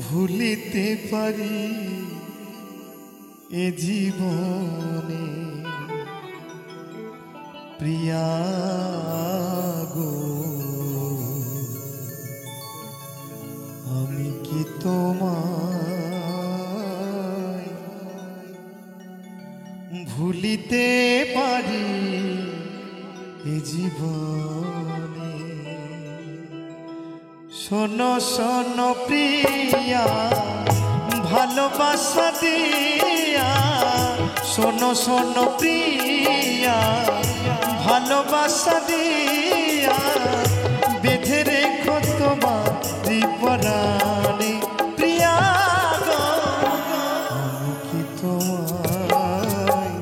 ভুলিতে পারি এ জীবনে? প্রিয়া গো, আমি কি তোমায় ভুলিতে পারি এ জীবনে? শোনো শোনো প্রিয়া, ভালোবাসা দিয়া, শোনো শোনো প্রিয়া, ভালোবাসা দিয়া বেঁধে রেখো তোমারি পরাণে। প্রিয়া গো, আমি কি তোমায়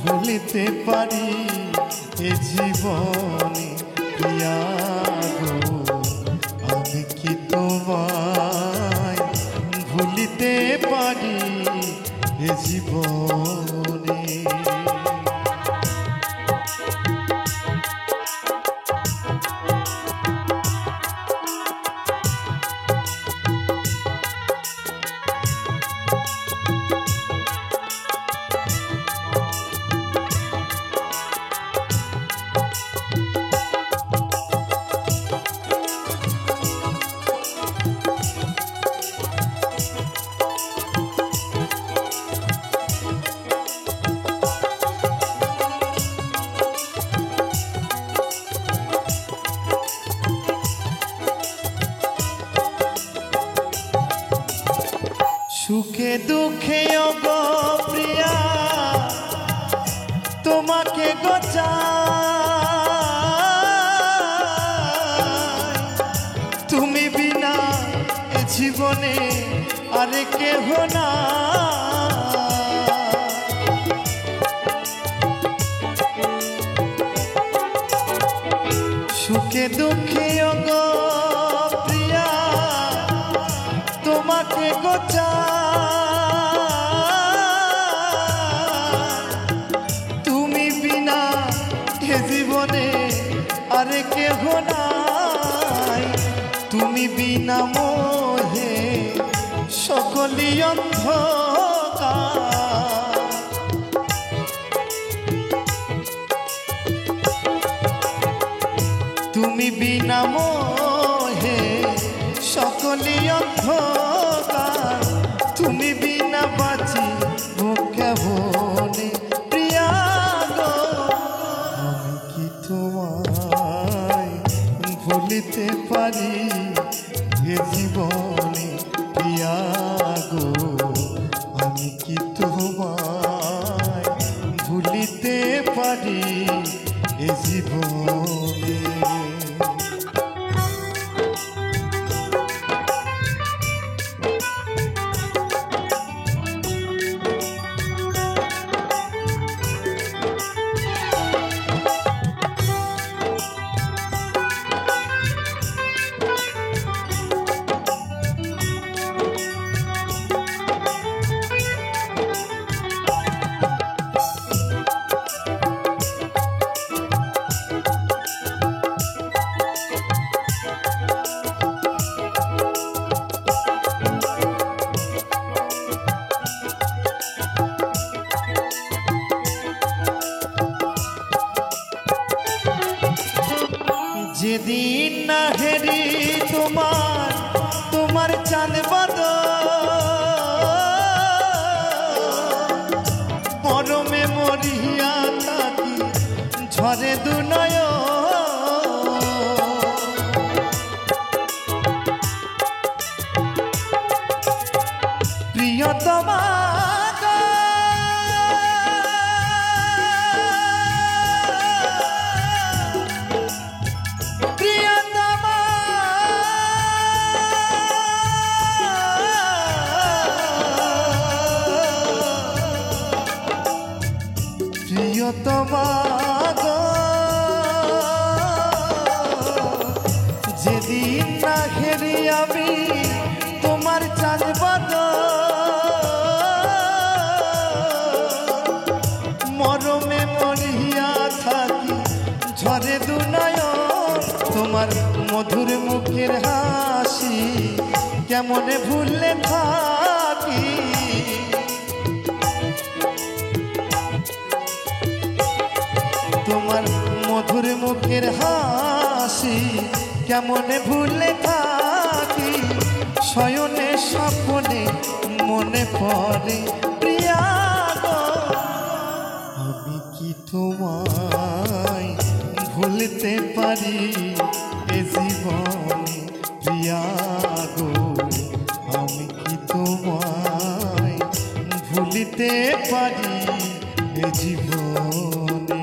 ভুলিতে পারি এ জীবনে? প্রিয়া গো, আমি কি তোমায় ভুলিতে পারি এ জীবনে? সুখে দুঃখে গো প্রিয়া তোমাকে গো চাই, তুমি বিনা এ জীবনে আরে কেহ না। সুখে দুঃখে গো প্রিয়া তোমাকে গো চাই, তুমি বিনা এ জীবনে আরে কেহ নাই, তুমি বিনা মোহে সকলি অন্ধকার, তুমি বিনা মোহে সকলি অন্ধকার, তুমি বিনা বাঁচি কেমনে প্রিয়া গো, আমি কি তোমায় ভুলিতে পারি এ জীবনে প্রিয়া গো, আমি কি তোমায় ভুলিতে পারি এ জীবনে। যেদিন না হেরি তোমার তোমার চাঁদ বদন, পরমে মরিয়া থাকি ঝরে দুনয়ন, প্রিয়তমা প্রিয়তমা গো, যেদিন না ঘেরি আমি তোমার চাঁদ বদন, মরমে মরিয়া থাকি ঝরে দুনয়ন, তোমার মধুর মুখের হাসি কেমনে ভুললে থাকি, তোমার মধুর মুখের হাসি কেমনে ভুলে থাকি, শয়নে স্বপ্নে মনে পড়ে প্রিয়া গো, আমি কি তোমায় ভুলতে পারি এ জীবনে প্রিয়া গো, আমি কি তোমায় ভুলিতে পারি এ জীবনে।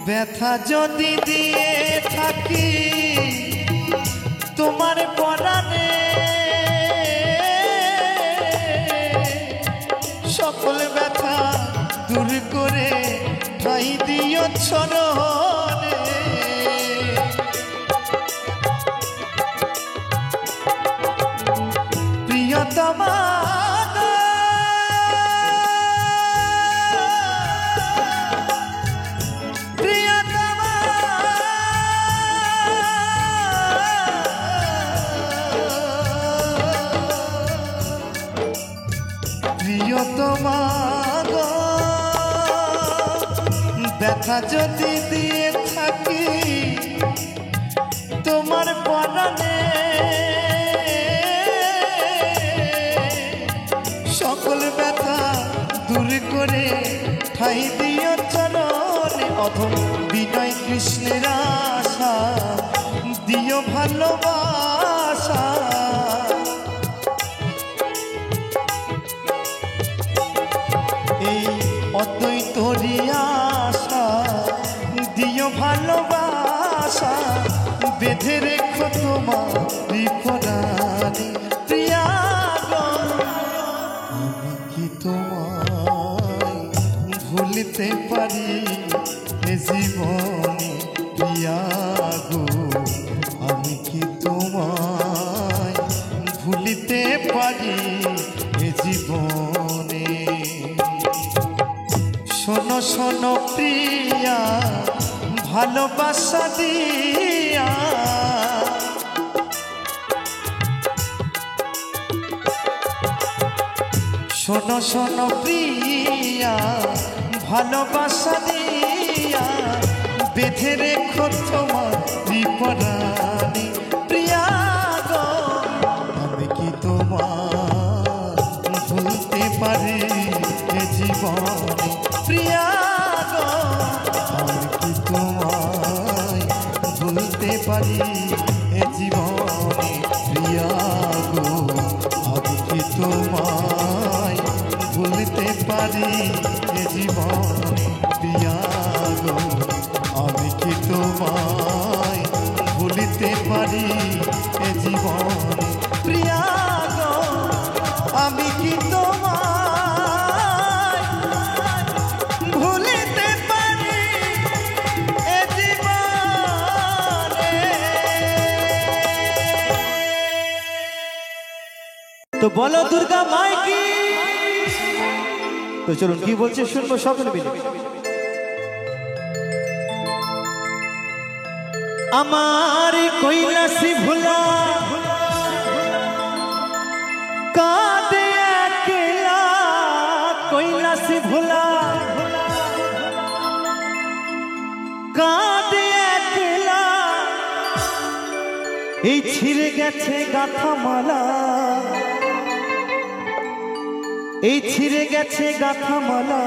ব্যথা যদি দিয়ে থাকি তোমার পরাণে, সকল ব্যথা দূর করে ঠাঁই দিও চরণে, প্রিয়তমা প্রিয়তমা গো, ব্যথা যদি দিয়ে থাকি তোমার পরাণে, সকল ব্যথা দূর করে ঠাই দিও চরণে অধম বিনয় কৃষ্ণের আশা দিও ভালোবাসা এই অদ্বৈতরি আশা দিও ভালোবাসা বেঁধে রেখো তোমার পরাণে প্রিয়া গো আমি কি তোমায় ভুলতে পারি এ জীবনে প্রিয়া গো আমি কি তোমায় ভুলতে পারি এ জীবনে শোনো শোনো প্রিয়া ভালোবাসা দিয়া শোনো শোনো প্রিয়া ভালোবাসা দিয়া বেঁধে রেখো তোমার পরাণে প্রিয়া গো আমি কি তোমার ভুলতে পারি এ জীবনে প্রিয়া গো আমি কি তোমায় ভুলতে পারি এ জীবনে প্রিয়া গো আমি কি তোমায় ভুলতে পারি এ জীবনে প্রিয়া গো আমি কি তোমায় ভুলতে পারি এ জীবনে প্রিয়া গো আমি কি তোমায় ভুলতে পারি এ জীবনে। তো বলো দুর্গা মাই কি। তো চলুন কি বলছে শুনবো সকলে মিলে। আমার কৈলাসী ভোলা কাঁদে একলা কৈলাসী ভোলা কাঁদে একলা এই ছিঁড়ে গেছে গাথা মালা এই ছিঁড়ে গেছে গাথা মালা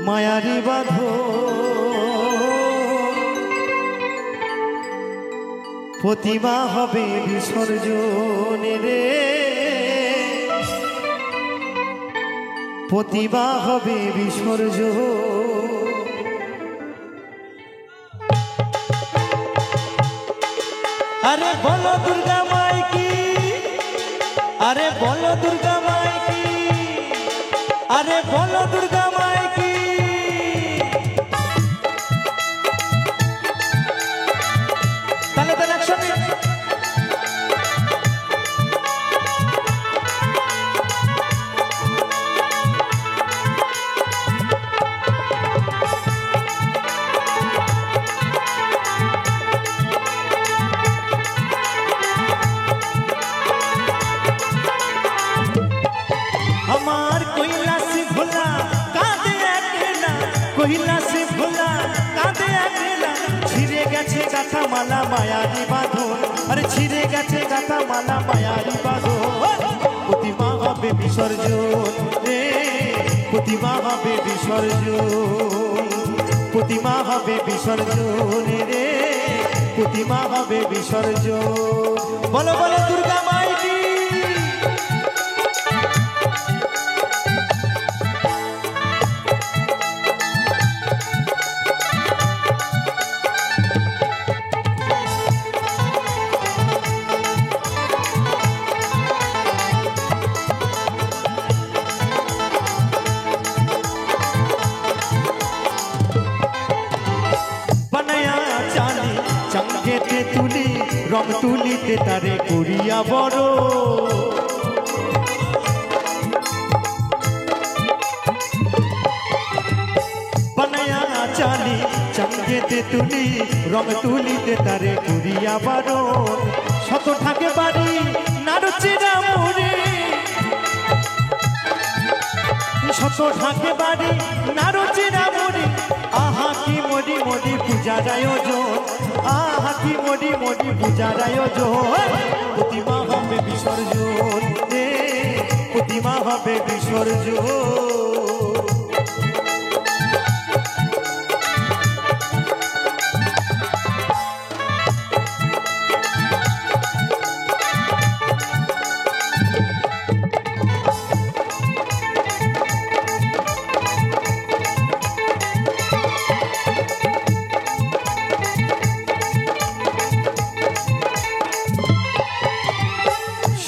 মায়ারি বাঁধো প্রতিমা হবে বিসর্জন রে প্রতিমা হবে বিসর্জন আরে বলো দুর্গা মাই কি আরে বলো দুর্গা মাই কি আরে বলো দুর্গা মাই কি তাহলে তাহলে একসাথে আমার কৈলাসী ভোলা কাঁদে একলা কৈলাসী ভোলা কাঁদে একলা ছিঁড়ে গেছে গাথা মালা মায়ারি বাঁধন আরে ছিঁড়ে গেছে গাথা মালা মায়ারি বাঁধন প্রতিমা হবে বিসর্জন রে প্রতিমা হবে বিসর্জন প্রতিমা হবে বিসর্জন রে প্রতিমা হবে বিসর্জন বলো বলো দুর্গা মাই কি চাঙ্গেতে তুলি রং তুলিতে তারে করিয়া বড় বানায়া চালি চাঙ্গেতে তুলি রং তুলিতে তারে করিয়া বারণ শত থাকে বাড়ি নারচিরা মুড়ি শত থাকে বাড়ি নারচিরা মুড়ি আহা কি মরি মরি পূজার আয়োজন আহা কি মরি মরি পূজার আয়োজন প্রতিমা হবে বিসর্জন প্রতিমা হবে বিসর্জন।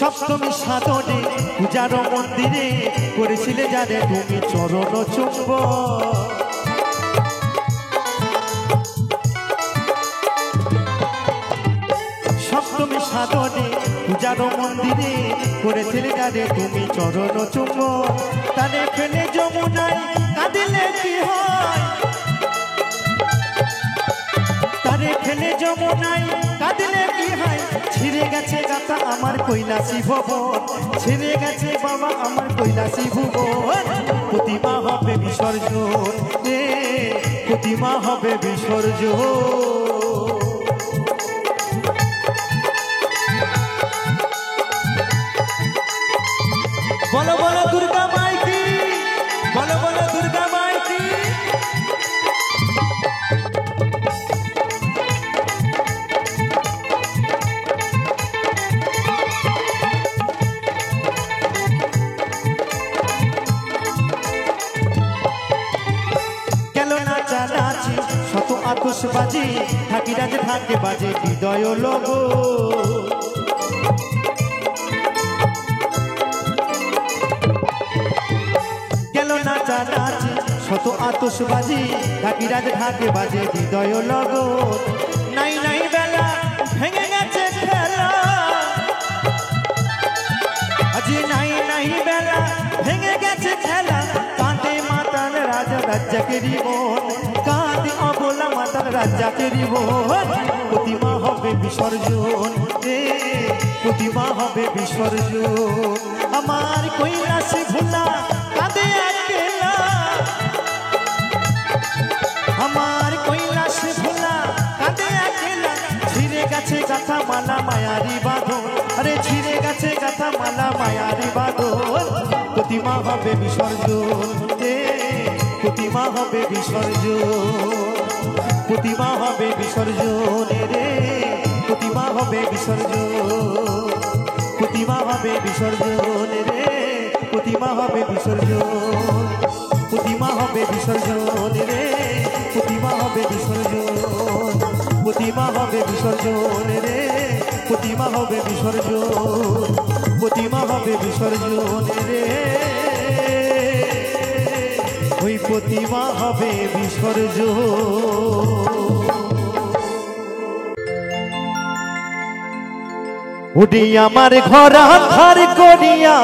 সপ্তমী সাধনে পূজার মন্দিরে করেছিলে জানে তুমি চরণ চুম্বন। সপ্তমী সাধনে পূজার মন্দিরে করেছিলে জানে তুমি চরণ চুম্বন। তারে ফেলে যমুনায় কাঁদিলে কি হয়, তারে ফেলে যমুনায় কাঁদিলে কি হয়। ছিঁড়ে গেছে গাথা আমার কৈলাসী ভবন, ছিঁড়ে গেছে বাবা আমার কৈলাসী ভুবন। প্রতিমা হবে বিসর্জন, প্রতিমা হবে বিসর্জন। বলো বলো দুর্গা মাই কি, বলো বলো দুর্গা মাই কি। শত আতশবাজি থাকি রাজে থাকে বাজে হৃদয় লোভ। গেল না চানাচি শত আতশবাজি থাকি রাজে থাকে বাজে হৃদয় লোভ। নাই নাই বেলা ভেঙে গেছে খেলা, আজি নাই নাই বেলা ভেঙে গেছে খেলা। কাঁদে মাতাল রাজা রাজ্জাকেরই মন, কাঁদে অবলা মাতাল রাজ্জাকেরই মন। প্রতিমা হবে বিসর্জন, প্রতিমা হবে বিসর্জন। আমার কৈলাসে ভোলা কাঁদে একলা, আমার কৈলাসে ভোলা কাঁদে একলা। ছিঁড়ে গেছে গাথা মালা মায়ারি বাঁধন, আরে ছিঁড়ে গেছে গাথা মালা মায়ারি বাঁধন। প্রতিমা হবে বিসর্জন, প্রতিমা হবে বিসর্জন, প্রতিমা হবে বিসর্জন রে, প্রতিমা হবে বিসর্জন, প্রতিমা হবে বিসর্জন রে, প্রতিমা হবে বিসর্জন, প্রতিমা হবে বিসর্জন রে, প্রতিমা হবে বিসর্জন, প্রতিমা হবে বিসর্জন রে, প্রতিমা হবে বিসর্জন, প্রতিমা হবে বিসর্জন রে, ওই প্রতিমা হবে বিসর্জন। উডি আমার ঘর আধার করিয়া,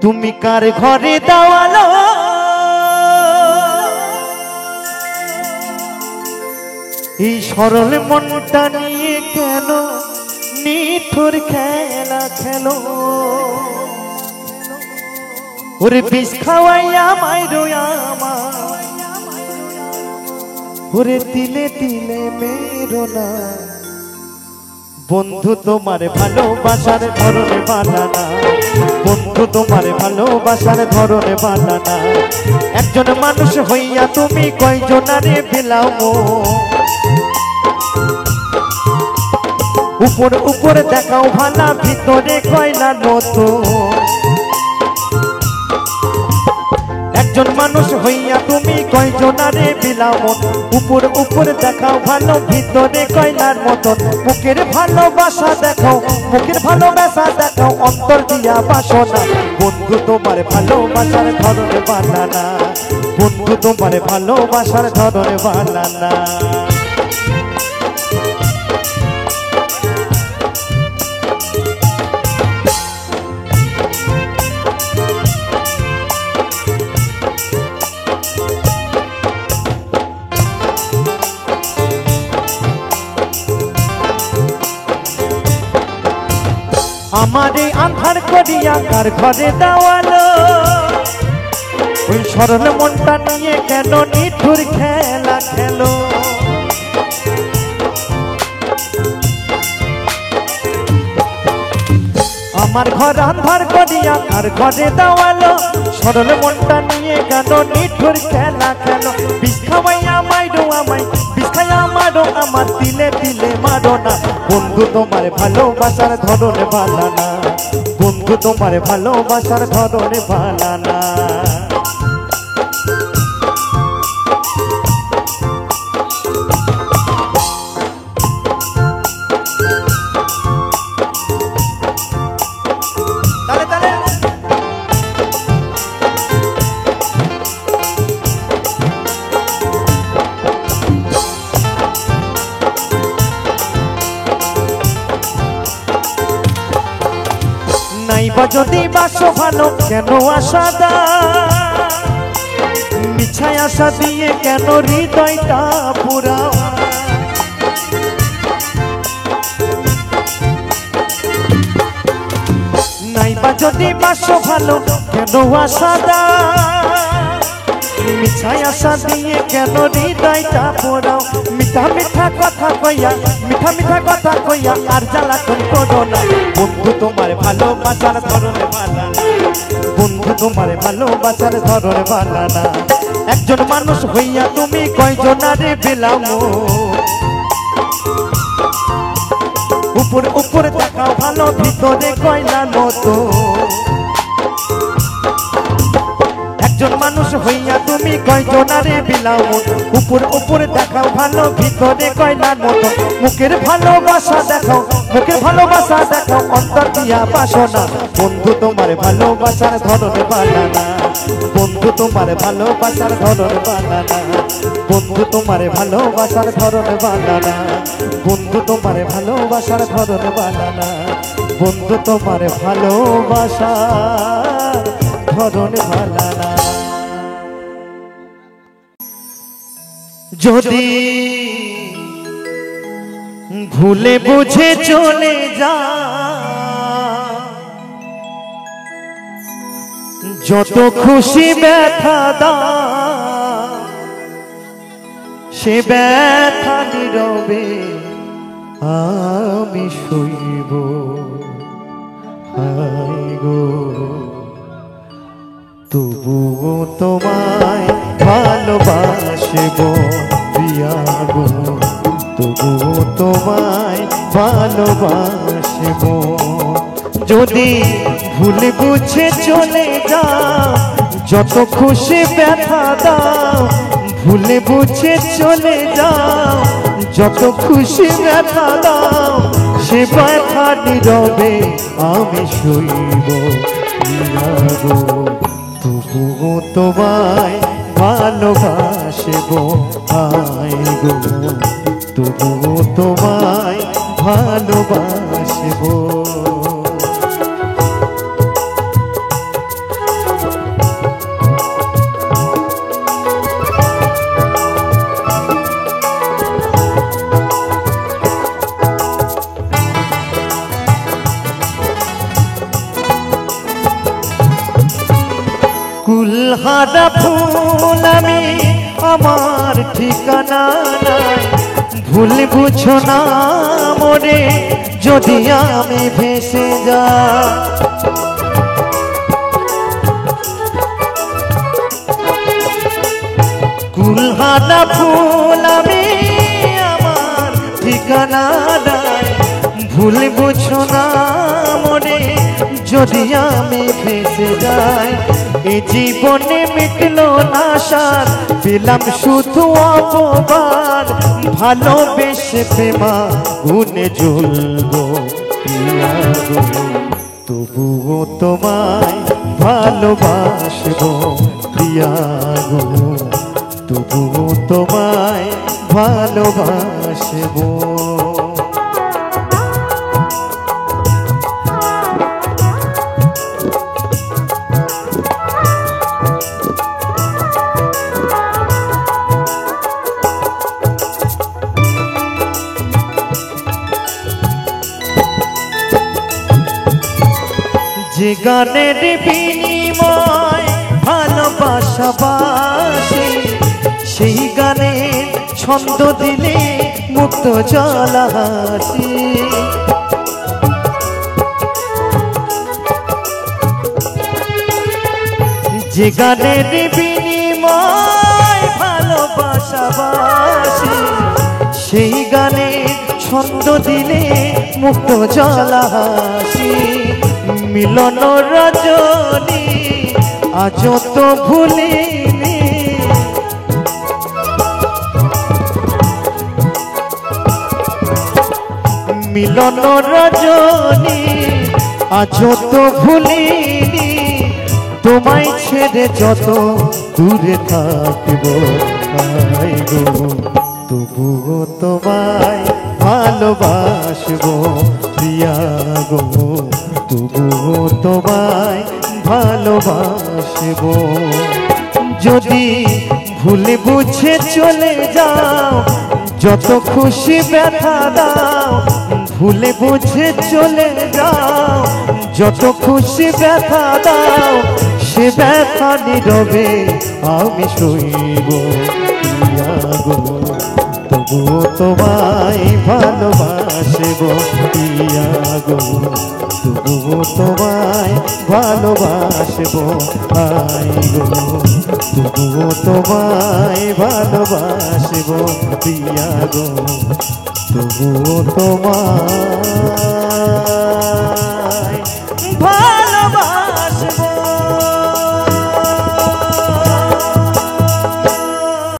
তুমি কার ঘরে দাওয়ালো, এই সরল মনটা নিয়ে কেন নিঠুর খেলা খেলো। ওরে বিষ খাওয়াইয়া মাইরো আমার, ওরে তিলে তিলে মেরো না। বন্ধু তোমার ভালোবাসার ধরনে বানানা, বন্ধু তোমার ভালোবাসার ধরনে বানানা। একজন মানুষ হইয়া তুমি কয়জনারে বিলাও মন, উপর উপর দেখাও ভালা ভিতরে কয়লা নতুন। একজন মানুষ হইয়া তুমি কয়জনারে বিলাও মন, উপর উপর দেখাও ভালো ভিতরে কয়লার মতন। মুখের ভালোবাসা দেখাও, মুখের ভালোবাসা দেখাও, অন্তর দিয়া বাসনা। বন্ধু তোমার ভালোবাসার ধরনে বানানা, বন্ধু তোমার ভালোবাসার ধরনে বানানা। আমারে আন্ধার করিয়া কার ঘরে দাওয়ালো, ওই সরল মনটা নিয়ে কেন নিঠুর খেলা খেলো। আমার ঘর আন্ধার করিয়া আর ঘরে দেওয়ালো সরল মনটা নিয়ে কেন নিঠুর খেলা খেল বিষ খাওয়াইয়া মাইরো আমায় বিষ খাইয়া মারো আমার তিলে তিলে মারো না বন্ধু তোমার ভালোবাসার ধরন ভালো না বন্ধু তোমার ভালোবাসার ধরন ভালো না নাইবা যদি বাসো ভালো কেন আশা দা মিছায় আশা দিয়ে কেন হৃদয়টা পুরাও নাইবা যদি বাসো ভালো কেন আশা দা মিছায় আশা দিয়ে কেন হৃদয়টা পোড়াও মিঠা মিঠা কথা কইয়া মিঠা মিঠা কথা কইয়া আর জ্বালাতন করো না বন্ধু তোমার ভালোবাসার ধরন ভালো না বন্ধু তোমার ভালোবাসার ধরন ভালো না একজন মানুষ হইয়া তুমি কয়জনারে বিলামো উপর উপর দেখাও ভালো ভিতরে কয়লার মতো একজন মানুষ হইয়া তুমি কয়জনারে বিলাও উপর উপর দেখাও ভালো ভিতরে কয়লার মতো মুখের ভালোবাসা দেখাও অন্তর দিয়া বাসনা বন্ধু তোমার ভালোবাসার ধরন ভালো না বন্ধু তোমার ভালোবাসার ধরন ভালো না বন্ধু তোমার ভালোবাসার ধরন ভালো না বন্ধু তোমার ভালোবাসার ধরন ভালো না বন্ধু তোমার ভালোবাসার ধরন ভালো না যদি ভুলে বুঝে চলে যা যত খুশি ব্যথা দা সে ব্যথা নীরবে আমি সইব হায় গো তবুও তোমায় ভালোবাসব প্রিয়া গো তবুও তোমায় ভালোবাসব যদি ভুল বুঝে চলে যাও যত খুশি ব্যথা দাও ভুল বুঝে চলে যাও যত খুশি ব্যথা দাও সে ব্যথা নীরবে আমি সইব প্রিয়া গো তবুও তোমায় ভালোবাসব হায় গো তবুও তোমায় ভালোবাসব কুলহারা ফুল আমি আমার ঠিকানা নাই ভুল বুঝো না মনে যদি আমি ভেসে যাই কুলহারা ফুল আমি আমার ঠিকানা নাই ভুল বুঝো না মনে যদি আমি ভেসে যাই এ জীবনে মিটলো না সার পেলাম শুধু অপমান ভালোবেসে প্রেমা গুনে জ্বলবো প্রিয়া গো তবুও তোমায় ভালোবাসবো প্রিয়া গো তবুও তোমায় ভালোবাসবো যে গানের বিনিময় ভালোবাসাবাসি সেই গানে ছন্দ দিলে মুক্ত জল হাসি যে গানের বিনিময় ভালোবাসাবাসি সেই গানে ছন্দ দিলে মুক্ত জলা হাসি মিলন রজনী আজ তো ভুলিনি মিলন রজনী আজ তো ভুলিনি তোমায় ছেড়ে যত দূরে থাকব আই গো তবুও তোমায় ভালোবাসবো প্রিয়া গো তবুও তোমায় ভালোবাসবো যদি ভুলে বুঝে চলে যাও যত খুশি ব্যথা দাও ভুলে বুঝে চলে যাও যত খুশি ব্যথা দাও সে ব্যথা নীরবে আমি সইব প্রিয়া গো তবুও তোমায় ভালোবাসব প্রিয়া গো তবুও তোমায় ভালোবাসব আই গো তবুও তোমায় ভালোবাসব প্রিয়া গো তবুও তোমায় ভালোবাসব